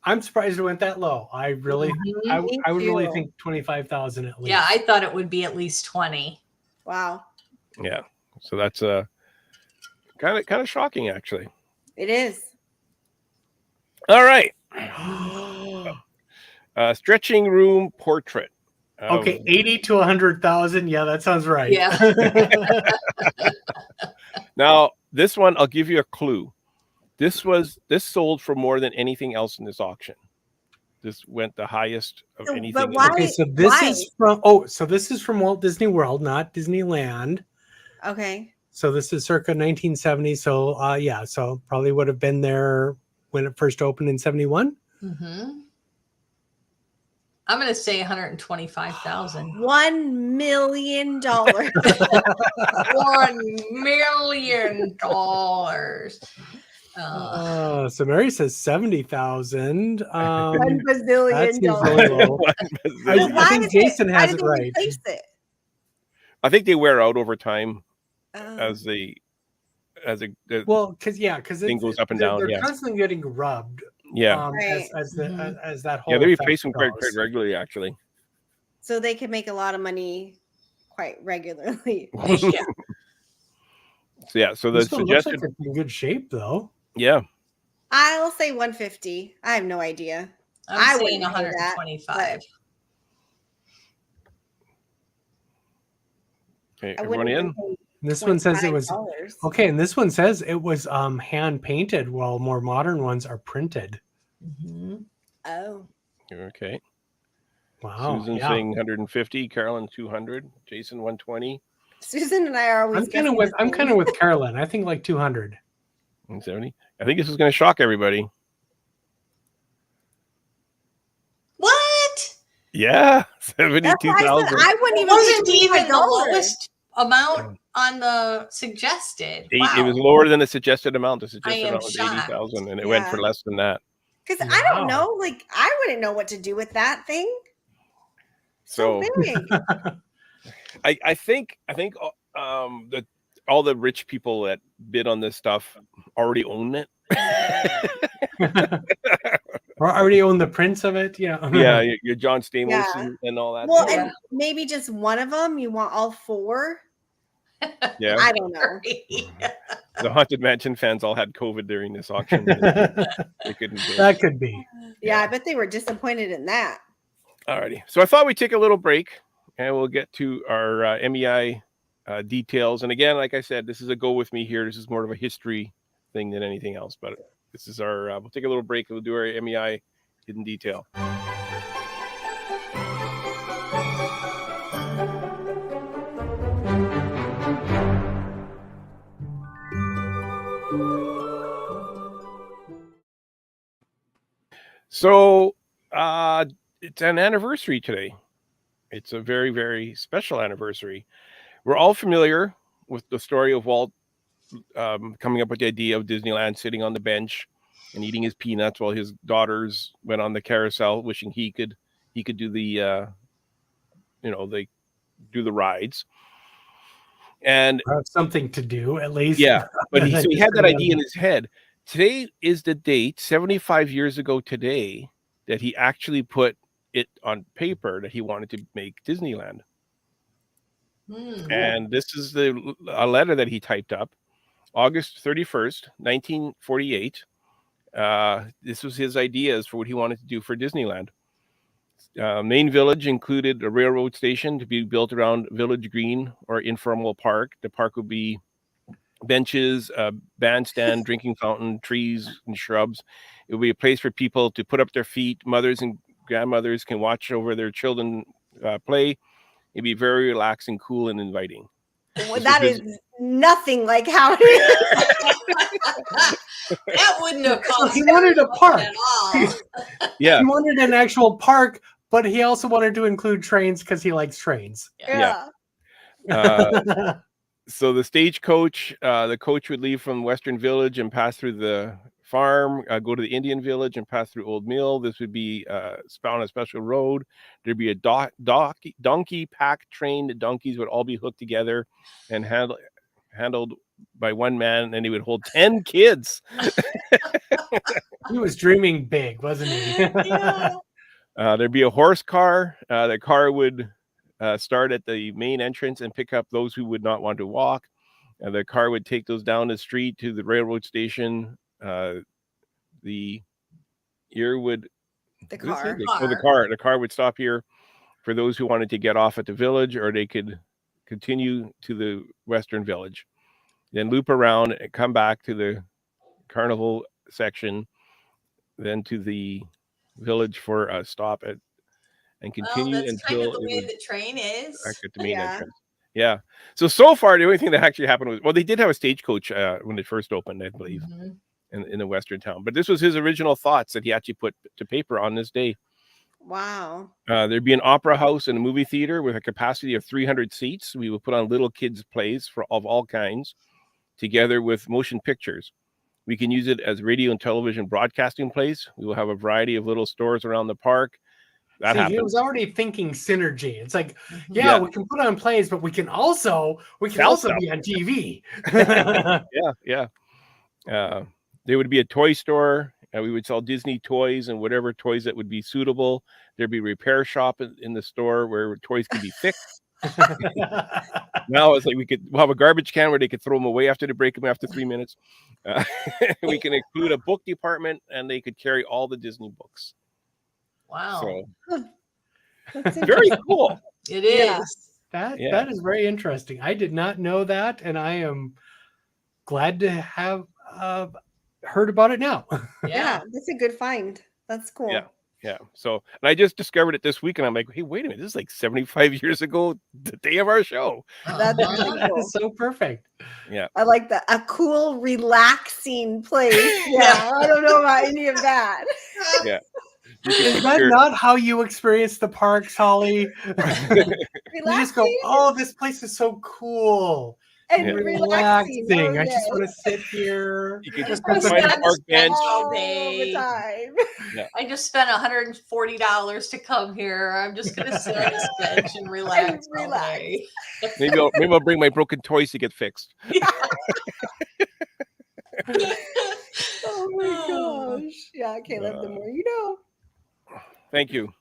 I'm surprised it went that low. I really, I would really too. think 25,000 at least. Yeah, I thought it would be at least 20. Wow. Yeah. So that's kind of shocking, actually. It is. All right. Stretching room portrait. Okay, 80 to 100,000. Yeah, that sounds right. Yeah. Now, this one, I'll give you a clue. This sold for more than anything else in this auction. This went the highest of So, anything. but why? Okay, so this is from Walt Disney World, not Disneyland. Okay. So this is circa 1970. So yeah, so probably would have been there when it first opened in 71. Mm-hmm. I'm going to say 125,000. $1 million. $1 million. So Mary says 70,000. $1 That bazillion. seems really low. I think Jason has it right. Replace it? I think they wear out over time Oh. as the Well, because thing goes up and down. They're Yeah, constantly getting rubbed. yeah, Right. As that whole yeah. They effect replace them quite goes. regularly, actually. So they can make a lot of money quite regularly. Yeah. So yeah, so the This one looks suggested, like it's in good shape, though. yeah, I'll say 150. I have no idea. I'm saying wouldn't pay that, 125. okay, I everyone wouldn't in? even pay This one says it was $25. okay, and this one says it was hand painted, while more modern ones are printed. Mhm. Oh, Okay. Wow. Susan yeah. saying 150, Carolyn 200, Jason 120, Susan and I are always. I'm kind of with Carolyn. I think like 200. 170. I think this is going to shock everybody. What? Yeah, That's why I 72,000. said I wouldn't It even. wasn't pay even the $25. lowest amount on the suggested. It Wow. was lower than the suggested amount. The I suggested am amount was shocked. 80,000, and it went for Yeah. less than that. Because I don't know, like I wouldn't know what to do with that thing. So big. I think that all the rich people that bid on this stuff already own it. Or already own the prints of it. Yeah. Yeah, your John Stamos Yeah. and all that. Well, stuff. and maybe just one of them. You want all four? Yeah, I don't know. the Haunted Mansion fans all had COVID during this auction. They couldn't bid. That could be. Yeah, I bet they were disappointed in that. Alrighty, so I thought we'd take a little break, and we'll get to our MEI details. And again, like I said, this is a go with me here. This is more of a history thing than anything else. But this is our. We'll take a little break. We'll do our MEI hidden detail. So it's an anniversary today. It's a very, very special anniversary. We're all familiar with the story of Walt coming up with the idea of Disneyland sitting on the bench and eating his peanuts while his daughters went on the carousel, wishing he could do the they do the rides. And something to do at least. Yeah, but he had that idea in his head. Today is the date, 75 years ago today, that he actually put it on paper that he wanted to make Disneyland. And this is a letter that he typed up August 31st, 1948. This was his ideas for what he wanted to do for Disneyland. Main village included a railroad station to be built around Village Green or informal park. The park would be benches, bandstand, drinking fountain, trees and shrubs. It would be a place for people to put up their feet. Mothers and grandmothers can watch over their children play. It'd be very relaxing, cool, and inviting. Well, that is nothing like how it is. That wouldn't have cost. He wanted a park. At all. Yeah, he wanted an actual park, but he also wanted to include trains because he likes trains. Yeah. So the stagecoach, the coach would leave from Western Village and pass through the farm, go to the Indian Village and pass through Old Mill. This would be on a special road. There'd be a donkey pack train. The donkeys would all be hooked together and handled by one man, and he would hold 10 kids. He was dreaming big, wasn't he? Yeah. There'd be a horse car. The car would start at the main entrance and pick up those who would not want to walk. The car would take those down the street to the railroad station. The car would stop here for those who wanted to get off at the village, or they could continue to the Western Village, then loop around and come back to the carnival section, then to the village for a stop at and continue that's until kind of the way the train is. At the main entrance. Yeah. So far, the only thing that actually happened was, they did have a stagecoach when it first opened, I believe, in the western town. But this was his original thoughts that he actually put to paper on this day. Wow. There'd be an opera house and a movie theater with a capacity of 300 seats. We would put on little kids' plays of all kinds, together with motion pictures. We can use it as radio and television broadcasting place. We will have a variety of little stores around the park. He was already thinking synergy. It's like, we can put on plays, but we can also be on TV. Yeah. There would be a toy store. We would sell Disney toys and whatever toys that would be suitable. There'd be a repair shop in the store where toys could be fixed. Now it's like we'll have a garbage can where they could throw them away after they break them after 3 minutes. We can include a book department, and they could carry all the Disney books. Wow. So very cool. It is. That is very interesting. I did not know that, and I am glad to have heard about it now. Yeah, that's a good find. That's cool. Yeah. So, and I just discovered it this week, and I'm like, hey, wait a minute, this is like 75 years ago, the day of our show. That's really That cool. is so perfect. Yeah. I like that. A cool, relaxing place. Yeah, I don't know about any of that. Yeah. Is that not how you experience the parks, Holly? You just go, oh, this place is so cool. And relaxing. Oh, I just want to sit here. You could just I find a park bench. all the day. time. I just spent $140 to come here. I'm just gonna sit on this bench and relax. all day. Maybe I'll bring my broken toys to get fixed. Oh my gosh. Yeah, Caleb, the more you know. Thank you.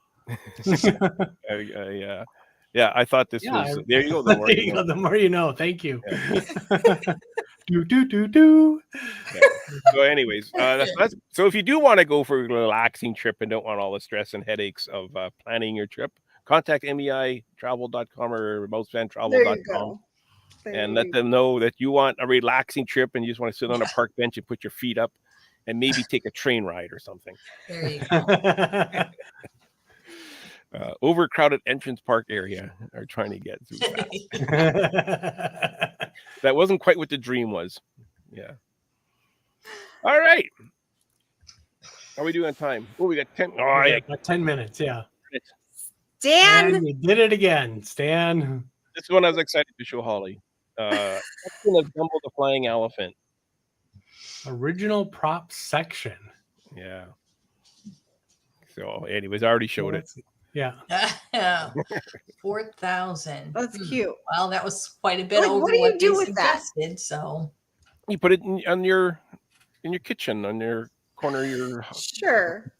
Yeah, I thought this was. There you go. The more you know. The more you know. Thank you. Yeah. do. Yeah. So, anyways, so if you do want to go for a relaxing trip and don't want all the stress and headaches of planning your trip, contact MEI-Travel.com or mousefantravel.com and let them know that you want a relaxing trip and you just want to sit on a park bench and put your feet up and maybe take a train ride or something. There you go. Overcrowded entrance park area are trying to get through that. That wasn't quite what the dream was. Yeah. All right. How are we doing on time? Oh, we got 10. Oh, yeah. Got 10 minutes. Yeah. Stan, And you did it again, Stan. This one I was excited to show Holly. Section of Dumbo the Flying Elephant. Original prop section. Yeah. So, anyways, I already showed it. Yeah. 4,000. that's cute. Well, that was quite a bit Like, over what do you do they with that? suggested, so You put it in your kitchen, on your corner of your Sure.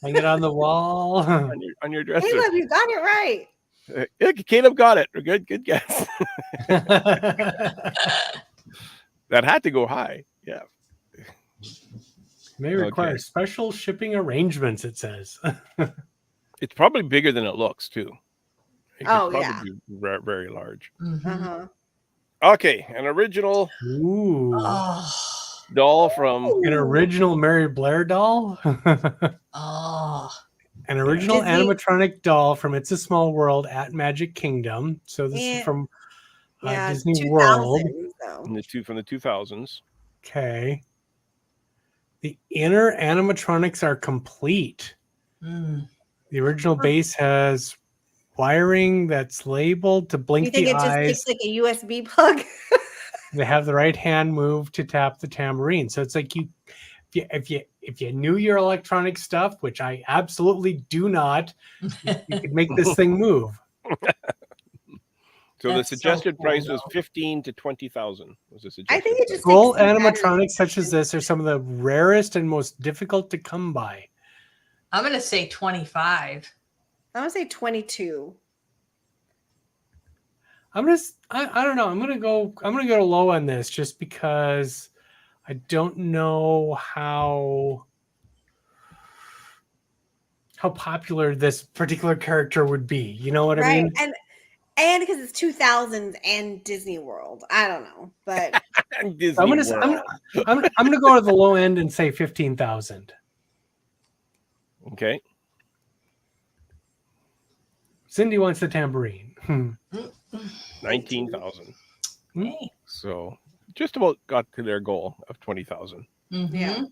Hang it on the wall. on your dresser. Caleb, you got it right. Yeah, Caleb got it. Good guess. That had to go high. Yeah. May require special shipping arrangements, it says. It's probably bigger than it looks, too. It could Oh, probably yeah. be very large. Uh-huh. Okay, an original Ooh. doll from An original Mary Blair doll. An original Disney. animatronic doll from It's a Small World at Magic Kingdom. So this is from Disney 2000s, World. though. from the 2000s. Okay. The inner animatronics are complete. The original base has wiring that's labeled to blink You think the it just eyes. takes like a USB plug? They have the right hand move to tap the tambourine. So it's like if you knew your electronic stuff, which I absolutely do not, you could make this thing move. So That's the suggested so cool, price was though. 15 to 20,000. Was the suggested I think it just Full takes some animatronics such as this are some of the rarest and most difficult to come by. I'm gonna say 25. I want to say 22. I don't know. I'm gonna go low on this just because I don't know how popular this particular character would be. You know what I mean? And because it's 2000s and Disney World. I don't know, but I'm gonna go to the low end and say 15,000. Okay. Cindy wants the tambourine. 19,000. Hey. So just about got to their goal of 20,000. yeah.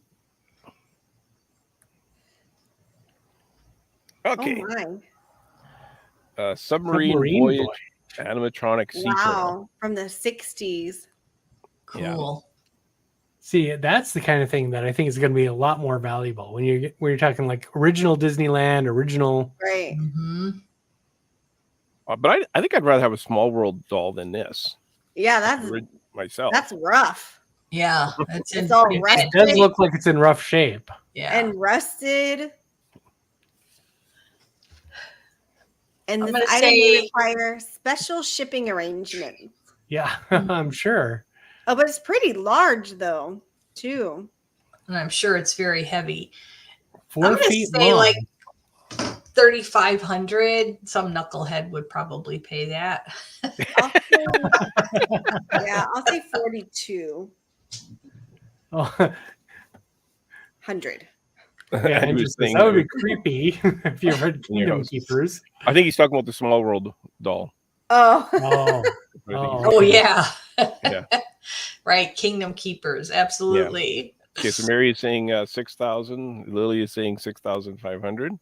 Okay. Oh my. Submarine Voyage animatronic sea turtle. Wow. From the 60s. Cool. Yeah. See, that's the kind of thing that I think is going to be a lot more valuable when you're talking like original Disneyland, original. Right. But I think I'd rather have a Small World doll than this. Yeah, that's myself. That's rough. Yeah, it's all rusted. It does look like it's in rough shape. Yeah, and rusted. And I'm this gonna item may say- require special shipping arrangements. Yeah, I'm sure. Oh, but it's pretty large though, too. And I'm sure it's very heavy. 4 I'm gonna feet say long. like 3,500. Some knucklehead would probably pay that. I'll say, yeah, I'll say 4,200. Oh, yeah, Andrew was interesting. saying That would be creepy if you were your Kingdom house. Keepers. I think he's talking about the Small World doll. Oh. Oh, Oh yeah. Yeah. Right. Kingdom Keepers. Absolutely. Okay, so Mary is saying 6,000. Lily is saying 6,500.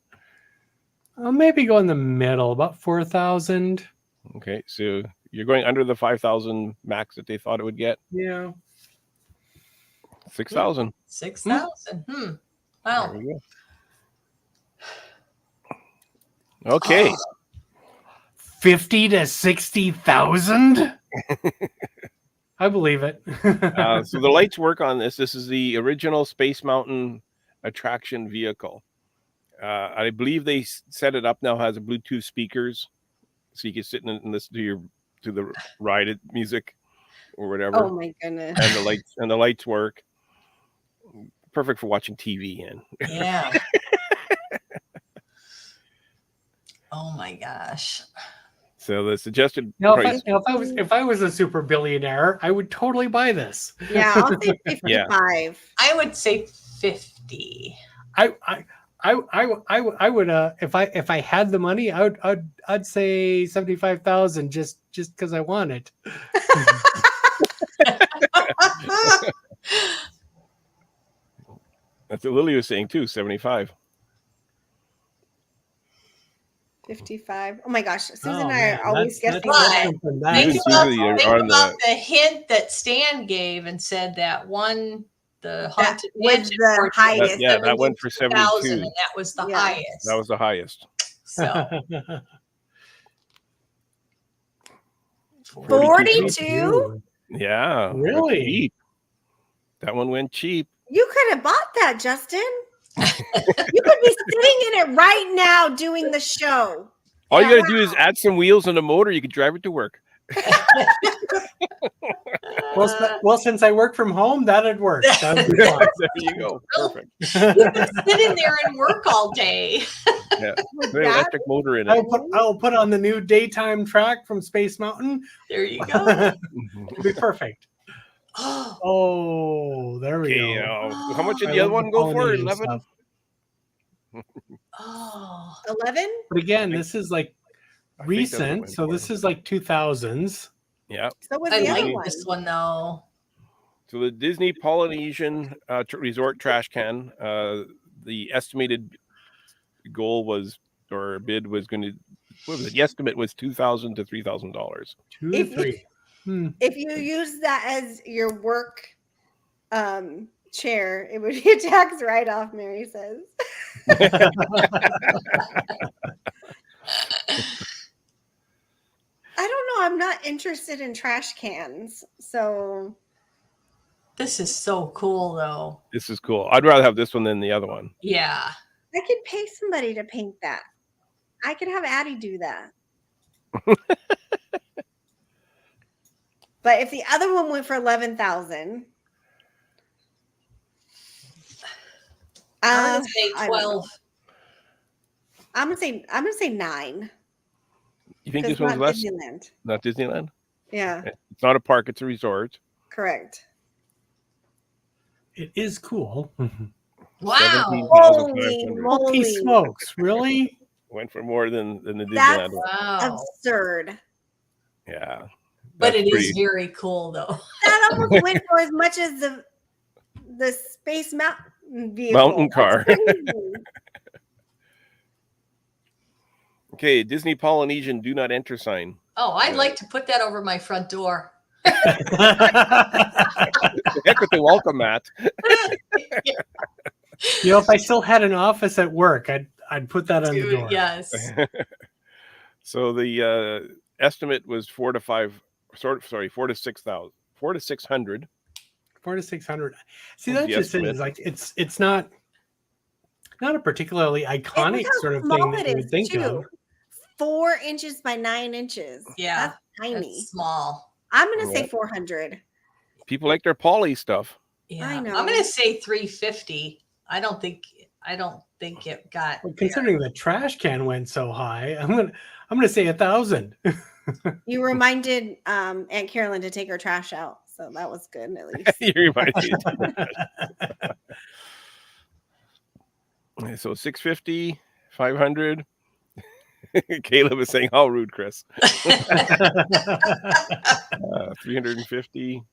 I'll maybe go in the middle, about 4,000. Okay, so you're going under the 5,000 max that they thought it would get. Yeah. 6,000. 6,000. Wow. There we go. Okay. 50 to 60,000. I believe it. So the lights work on this. This is the original Space Mountain attraction vehicle. I believe they set it up now, has a Bluetooth speakers, so you can sit and listen to the ride music or whatever. Oh my goodness. And the lights work. Perfect for watching TV in. Yeah. Oh my gosh. So the suggested Now, price. if I was a super billionaire, I would totally buy this. Yeah, I'll say 55. I would say 50. I would if I had the money, I'd say 75,000 just because I want it. That's what Lily was saying too, 75. 55. Oh my gosh. Susan Oh, and I man, are always that's guessing. something Think that- about the hint that Stan gave and said that one, the haunted was mansion the portrait highest. That went for 72,000, 72. and that was the Yeah. highest. That was the highest. So 42? Yeah. Really? Cheap. That one went cheap. You could have bought that, Justin. You could be sitting in it right now doing the show. All you got to do is add some wheels and a motor. You can drive it to work. Well, since I work from home, that'd work. That'd be fine. There you go. Perfect. you can sit in there and work all day. Yeah. Put an electric motor in it. I'll put on the new daytime track from Space Mountain. There you go. It'll be perfect. Oh, there we Okay, go. how much did I the other love one the go for? Polynesian 11? stuff. Oh, 11? But again, this is like I think that's what recent, went so for. this is like 2000s. Yeah. So was I the other like one. this one though. So the Disney Polynesian Resort trash can, the estimated goal was, or bid was going to, what was it? The estimate was $2,000 to $3,000. 2 to 3. If you use that as your work chair, it would be a tax write-off, Mary says. I don't know. I'm not interested in trash cans. So This is so cool though. This is cool. I'd rather have this one than the other one. Yeah. I could pay somebody to paint that. I could have Addie do that. But if the other one went for 11,000, I'm gonna say I don't 12. know. I'm gonna say 9. You think 'cause this one's not less? Disneyland. Not Disneyland? Yeah, It's not a park, it's a resort. correct. It is cool. Wow. 17,500. Holy Holy smokes, really? Went for more than the Disneyland That's one. Wow. absurd. But Yeah. That's it is pretty- very cool though. That almost went for as much as the Space Mountain vehicle. Mountain That's car. crazy. Okay, Disney Polynesian do not enter sign. Oh, I'd like to put that over my front door. Heck with the welcome mat. You know, if I still had an office at work, I'd put that on the door. Yes. So the estimate was 4 to 6,000, 4 to 600. 400 to 600. See, Was that the just estimate. is like it's not a particularly iconic Look how sort of small thing that it you is, would think too. of. 4 inches by 9 inches. Yeah, That's tiny. That's small. I'm going to say 400. People like their poly stuff. Yeah, I know. I'm going to say 350. I don't think it got. Well, considering the trash can went so high, I'm gonna say 1,000. You reminded Aunt Carolyn to take her trash out, so that was good at least. You remind me. So 650, 500. Caleb is saying, "How rude, Chris." 350.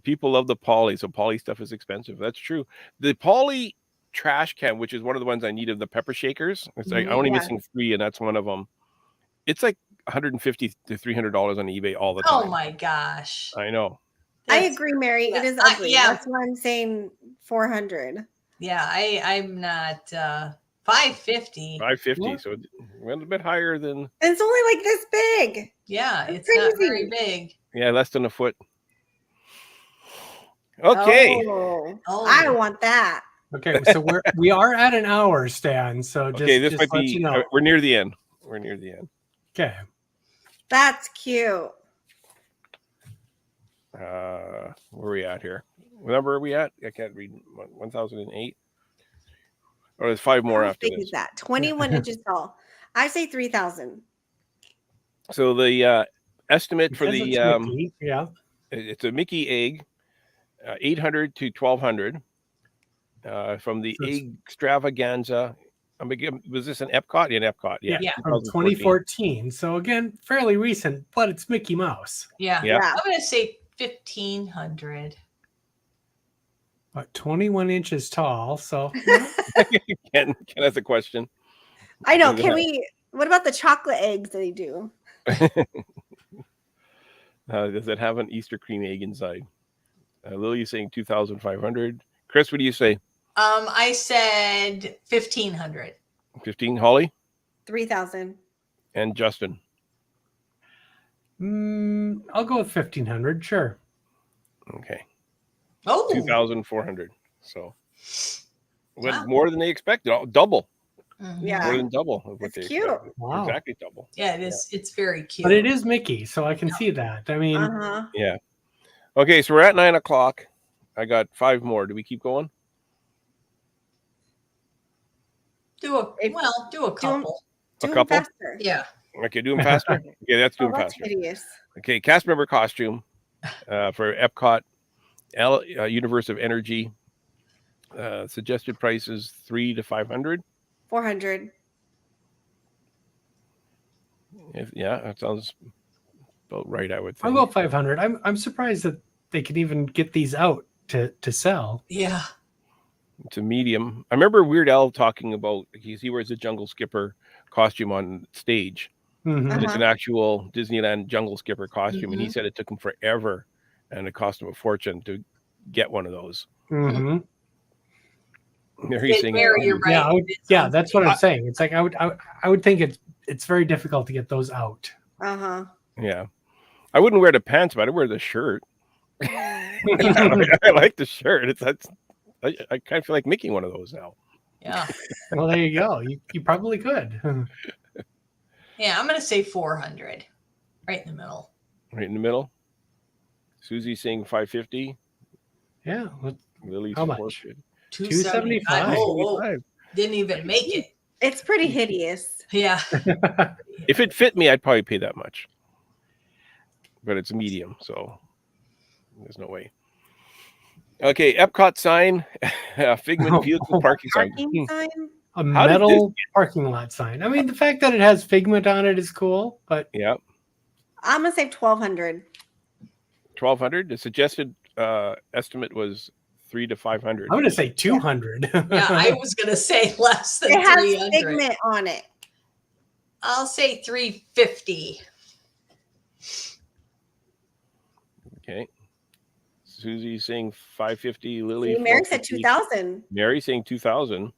People love the poly, so poly stuff is expensive. That's true. The poly trash can, which is one of the ones I need of the pepper shakers, it's like I'm only missing 3, and that's one of them. It's like $150 to $300 on eBay all the time. Oh my gosh! I know. I agree, Mary. It is ugly. That's why I'm saying 400. Yeah, I'm not 550. 550. What? So it went a bit higher than. It's only like this big. Yeah, That's it's not crazy. very big. Yeah, less than a foot. Okay. Oh, Oh. I want that. Okay, so we are at an hour, Stan. So just, Okay, this just might let be. you know. We're near the end. We're near the end. Okay. That's cute. Where are we at here? What number are we at? I can't read. 1008. Or there's 5 more How after big this. is that? 21 inches tall. I say 3,000. So the estimate for Because the it's Mickey, yeah. it's a Mickey egg, 800 to 1,200. From the So it's- egg extravaganza. Was this an Epcot? Yeah, an Epcot. Yeah, Yeah. From 2014. So again, fairly recent, but it's Mickey Mouse. Yeah. Yeah. I'm going to say 1,500. But 21 inches tall. So Ken has a question. I know. Go Can ahead. what about the chocolate eggs they do? Does it have an Easter cream egg inside? Lily's saying 2,500. Chris, what do you say? I said 1,500. 15. Holly 3,000. and Justin. I'll go with 1,500. Sure. Okay, Oh, 2,400. So went Wow. more than they expected. Double, mhm. Yeah. more than double of what It's they cute. expected. Wow. Exactly double. Yeah, it is. It's very cute. But it is Mickey, so I can see that. I mean, Uh-huh. Yeah. Okay, so we're at 9 o'clock. I got 5 more. Do we keep going? Do a couple. Do 'em couple? faster. Yeah. Okay, do them faster. Okay, let's do Oh, them that's faster. hideous. Okay, cast member costume for Epcot, Universe of Energy. Suggested price is 300 to 500. 400. Yeah, that sounds about right. I would I'll think. go 500. I'm surprised that they could even get these out to sell. Yeah. It's a medium. I remember Weird Al talking about he wears a Jungle Skipper costume on stage. Mhm. And it's an actual Disneyland Jungle Skipper costume, and he Mhm. said it took him forever, and it cost him a fortune to get one of those. Mhm. Mary's saying, Mary, you're right. Yeah, It yeah, sounds that's what I'm saying. It's like I would think it's very difficult to get those out. Uh-huh. yeah, I wouldn't wear the pants, but I'd wear the shirt. I like the shirt. I kind of feel like making one of those now. Yeah. Well, there you go. You probably could. Yeah, I'm going to say 400. Right in the middle. Right in the middle. Susie's saying 550. Yeah. Lily's How much? 450. 275. Oh, didn't even make it. It's pretty hideous. Yeah. If it fit me, I'd probably pay that much. But it's a medium, so there's no way. Okay, Epcot sign, Figment Fields and parking sign. Parking sign? A How did metal parking lot sign. I mean, the fact that it has Figment on it is cool, but Yeah, I'm gonna say 1,200. 1,200. The suggested estimate was 300 to 500. I'm going to say 200. Yeah, I was going to say less than It has 300. Figment on it. I'll say 350. Okay. Susie's saying 550. Lily. Mary said 450. 2,000. Mary saying 2,000.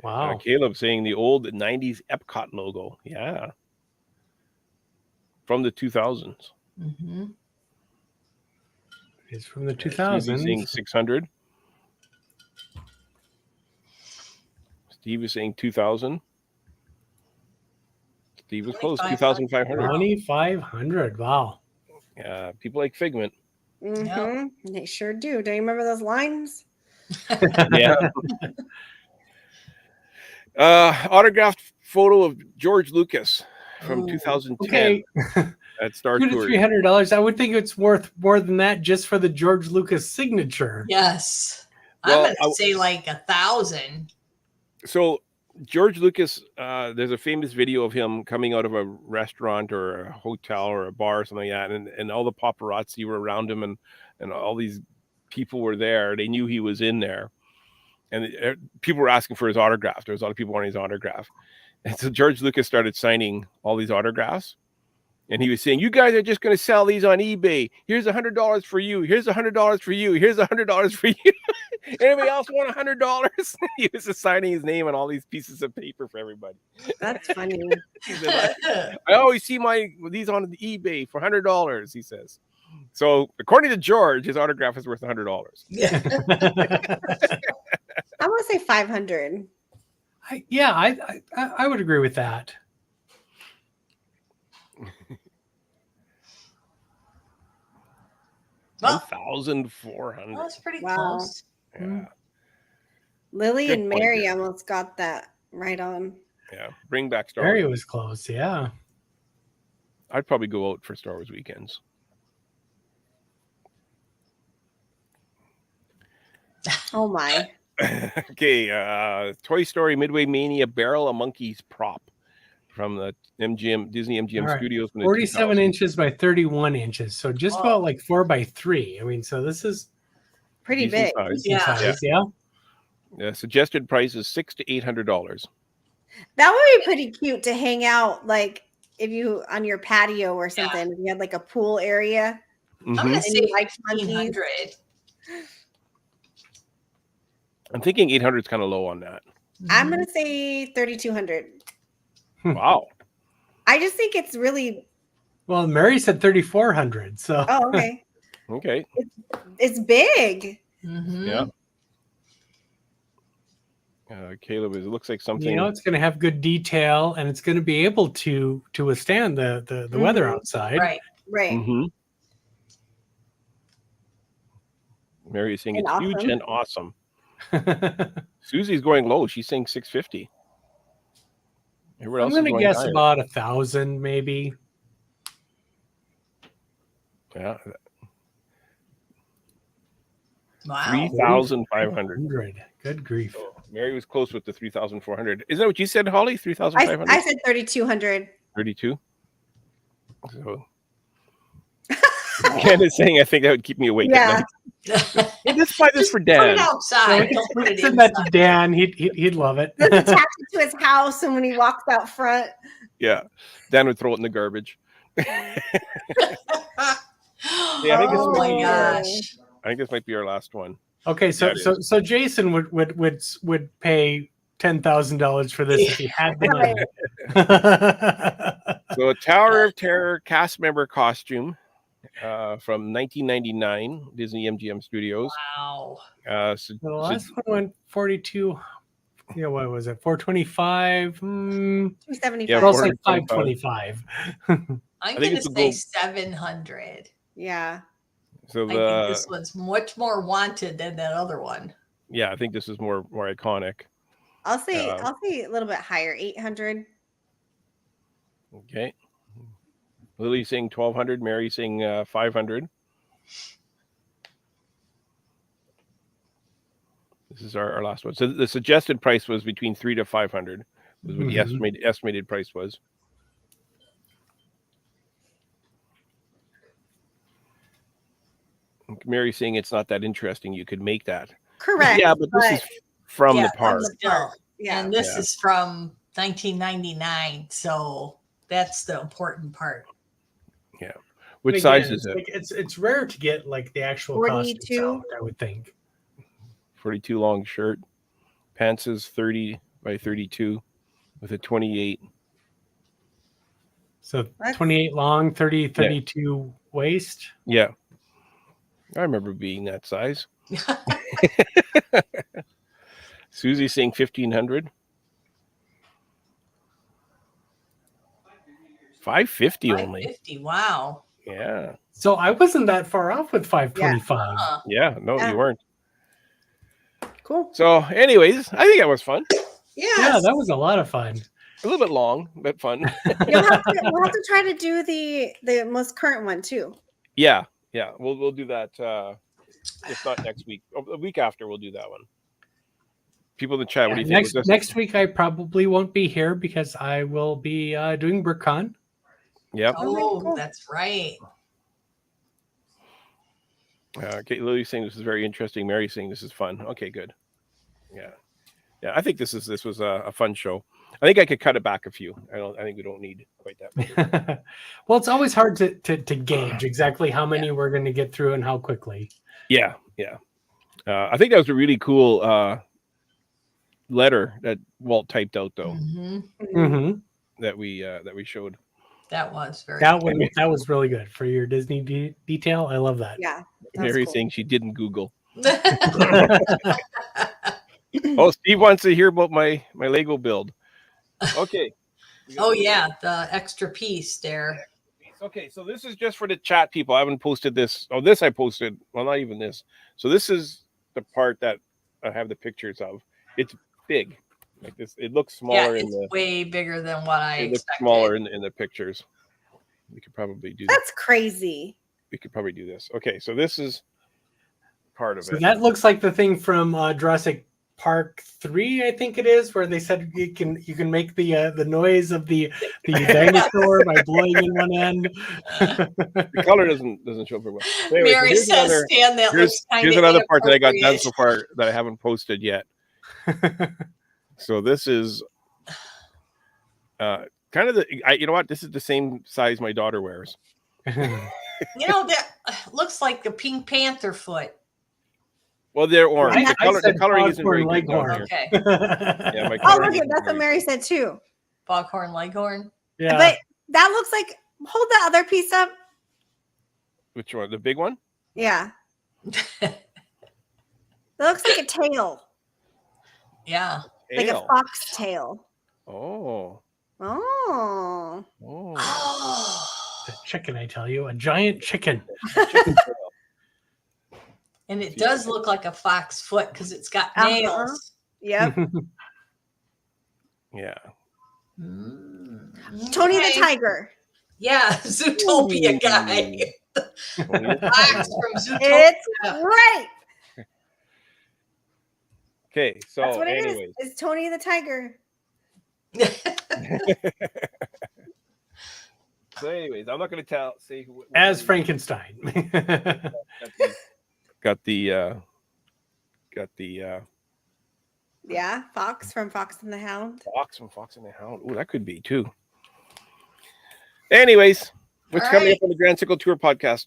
Wow. Caleb saying the old 90s Epcot logo. Yeah. From the 2000s. Mm-hmm. It's from the Susie's 2000s. saying 600. Steve is saying 2,000. Steve was close, 2,500. 2,500. Wow. Yeah, people like Figment. Mm-hmm. They sure do. Do you remember those lines? Yeah. Autographed photo of George Lucas from 2010 Okay. at Star $200 to Tours. $300. I would think it's worth more than that just for the George Lucas signature. Yes. Well, I'm gonna say like 1,000. So George Lucas, there's a famous video of him coming out of a restaurant or a hotel or a bar or something like that, and all the paparazzi were around him, and all these people were there. They knew he was in there, and people were asking for his autograph. There was a lot of people wanting his autograph, and so George Lucas started signing all these autographs. And he was saying, "You guys are just going to sell these on eBay. Here's $100 for you. Here's $100 for you. Here's $100 for you. Anybody else want $100?" He was just signing his name on all these pieces of paper for everybody. That's funny. He said, I always see these on eBay for $100. He says. So according to George, his autograph is worth $100. Yeah. I want to say 500. I would agree with that. 1,400. That's pretty Wow. close. Yeah. Lily Good and point, Mary yeah. almost got that right on. Yeah. Bring back Star Mary Wars. was close, yeah. I'd probably go out for Star Wars weekends. Oh my. Okay. Toy Story Midway Mania Barrel of Monkeys prop from the Disney MGM All right. Studios. 47 inches by 31 inches. So just about like 4x3. I mean, so this is Pretty decent big. size. Yeah. size, yeah. The suggested price is $600 to $800. That would be pretty cute to hang out, like if you on your patio or something. If you had like a pool area. I'm gonna Mhm. say you like 1,500. I'm thinking 800 is kind of low on that. I'm gonna say 3,200. Wow. I just think it's really. Well, Mary said 3,400. So Oh, okay. Okay. It's big. Mhm. Yeah. Caleb, it looks like something. you know, it's going to have good detail, and it's going to be able to withstand the weather outside. Right. Right. Mhm. Mary is saying And it's huge awesome. and awesome. Susie's going low. She's saying 650. Everyone I'm else going is to going guess higher. about 1,000, maybe. Yeah. Wow. 3,500. 100. Good grief. Mary was close with the 3,400. Isn't that what you said, Holly? I 3,500? said 3,200. 32. So Ken is saying, I think that would keep me awake Yeah. at night. Hey, let's buy this for Put it Dan. outside. Don't put it Send that to inside. Dan. He'd love it. Let's attach it to his house, and when he walks out front. Yeah. Dan would throw it in the garbage. Yeah, I think oh this my might be- gosh. I think this might be our last one. Okay, so Yeah, it so Jason would pay $10,000 for this if he had the money. So a Tower of Terror cast member costume from 1999, Disney MGM Studios. Wow. So The last one went 42. Yeah, what was it? 425. 275. Yeah, I'll say 425. 525. I'm think gonna it's a say gold- 700. Yeah. So I think this one's much more wanted than that other one. yeah, I think this is more iconic. I'll say Uh, a little bit higher, 800. Okay. Lily saying 1,200, Mary saying 500. This is our last one. So the suggested price was between 300 to 500. Was what the Mhm. estimated price was. Mary's saying it's not that interesting. You could make that. Correct. Yeah, but this is from Yeah, the park. Still. Yeah. And this Yeah. is from 1999, so that's the important part. Which Again, size is it's it? like, it's rare to get like the actual 42? costumes out, I would think. 42 long shirt. Pants is 30 by 32 with a 28. So That's- 28 long, 32 waist. Yeah. I remember being that size. Susie's saying 1,500. $550 only. $550. Wow. Yeah. So I wasn't that far off with $525. Yeah. No, Yeah. you weren't. Cool. So, anyways, I think that was fun. Yes. Yeah, that was a lot of fun. A little bit long, but fun. We'll have to try to do the most current one too. Yeah. We'll do that. If not next week, a week after, we'll do that one. People in the chat, what do you think? Next week, I probably won't be here because I will be doing BrickCon. Yep. Oh, cool. that's right. Okay, Lily's saying this is very interesting. Mary's saying this is fun. Okay, good. Yeah. I think this was a fun show. I think I could cut it back a few. I think we don't need quite that many. Well, it's always hard to gauge exactly how many we're going to get through and how quickly. Yeah. I think that was a really cool letter that Walt typed out, though. Mm-hmm. That we showed. That was very. That was really good for your Disney detail. I love that. Yeah. Mary saying she didn't Google. Oh, Steve wants to hear about my Lego build. Okay. Oh yeah, the extra piece there. Okay, so this is just for the chat people. I haven't posted this. Oh, this I posted. Well, not even this. So this is the part that I have the pictures of. It's big, like this. It looks smaller. Yeah, it's way bigger than what I expected. Looks smaller in the pictures. We could probably do. That's crazy. We could probably do this. Okay, so this is part of it. That looks like the thing from Jurassic Park 3, I think it is, where they said you can make the noise of the dinosaur by blowing in one end. The color doesn't show very well. So anyway, Mary says, "Stan, that looks kind of here's another part that I got done so far that I haven't posted yet." So this is kind of you know what? This is the same size my daughter wears. You know, that looks like the Pink Panther foot. Well, they're orange. The coloring isn't very good. Leghorn. Okay. Yeah, my Oh, coloring look, isn't that's what very Mary said too. Foghorn Leghorn. Yeah. But that looks like. Hold the other piece up. Which one? The big one? Yeah. That looks like a tail, Yeah. like a fox tail. Oh. Oh. Oh. The chicken, I tell you, a giant chicken. And it does look like a fox foot because it's got nails. Yep. Yeah. Tony the Tiger. Yeah, Zootopia guy. Fox from Zootopia. It's right. Okay, so That's what it anyways. is. It's Tony the Tiger. So anyways, I'm not going to say who As Frankenstein. got the Yeah, Fox from Fox and the Hound. Fox from Fox and the Hound. Oh, that could be too. Anyways, what's coming up on the Grand Cycle Tour podcast?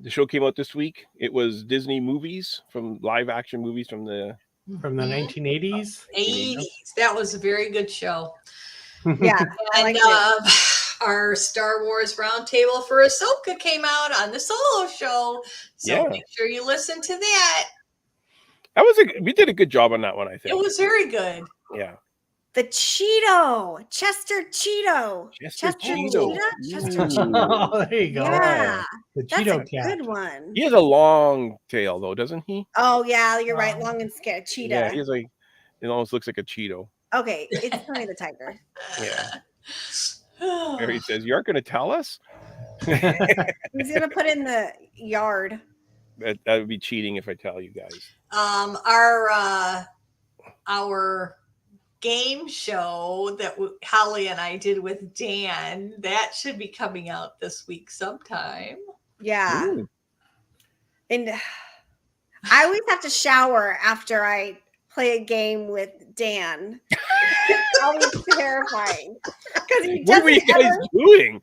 The show came out this week. It was Disney movies, from live action movies from the 1980s. 80s. That was a very good show. Yeah. And our Star Wars Roundtable for Ahsoka came out on the Solo Show. So make sure you listen to that. We did a good job on that one, I think. It was very good. Yeah. The Cheeto. Chester Cheeto. Chester Cheeto. Oh, there you go. Yeah. The That's Cheeto a cat. good one. He has a long tail, though, doesn't he? Oh, yeah, you're right. Long and scared. Cheetah. Yeah, he's like, it almost looks like a Cheeto. Okay, it's Tony the Tiger. Yeah. Mary says, "You aren't going to tell us?" He's going to put in the yard. That would be cheating if I tell you guys. Our game show that Holly and I did with Dan, that should be coming out this week sometime. Yeah. Ooh. And I always have to shower after I play a game with Dan. It's always terrifying. What were you guys doing?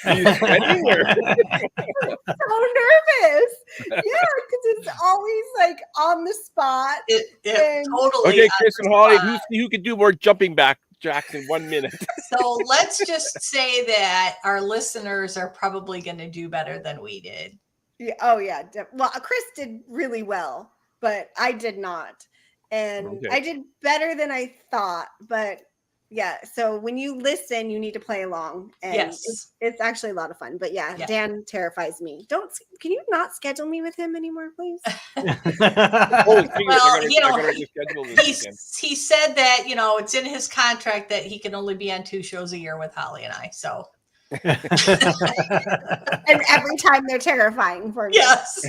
Are you sweating or? So nervous. Yeah, because it's always like on the spot. It totally. Okay, Chris and Holly, who could do more jumping back jacks in 1 minute? So let's just say that our listeners are probably going to do better than we did. Yeah. Oh, yeah. Well, Chris did really well, but I did not. And I did better than I thought, but Yeah, so when you listen, you need to play along, and Yes. it's actually a lot of fun. But yeah, Dan terrifies me. Can you not schedule me with him anymore, please? Well, you know, he said that, you know, it's in his contract that he can only be on 2 shows a year with Holly and I. So, and every time they're terrifying for me. Yes.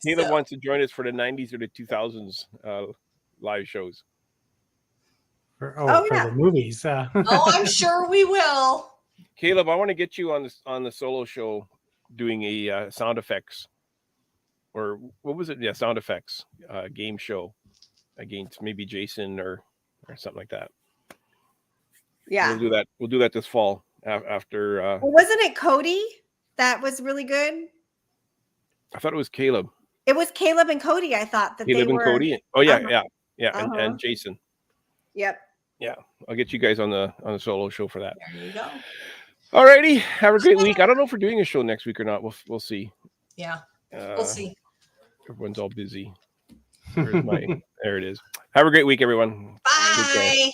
Caleb wants to join us for the 90s or the 2000s live shows. For the movies. Oh, I'm sure we will. Caleb, I want to get you on the solo show doing a sound effects, or what was it? Yeah, sound effects game show against maybe Jason or something like that. Yeah, we'll do that. We'll do that this fall after. Well, wasn't it Cody that was really good? I thought it was Caleb. It was Caleb and Cody. I thought that Caleb they and were. Cody. Oh yeah, and Jason. Yep. Yeah, I'll get you guys on the solo show for that. There you go. All righty, have a great week. I don't know if we're doing a show next week or not. We'll see. Yeah, we'll see. Everyone's all busy. There it is. Have a great week, everyone. Bye.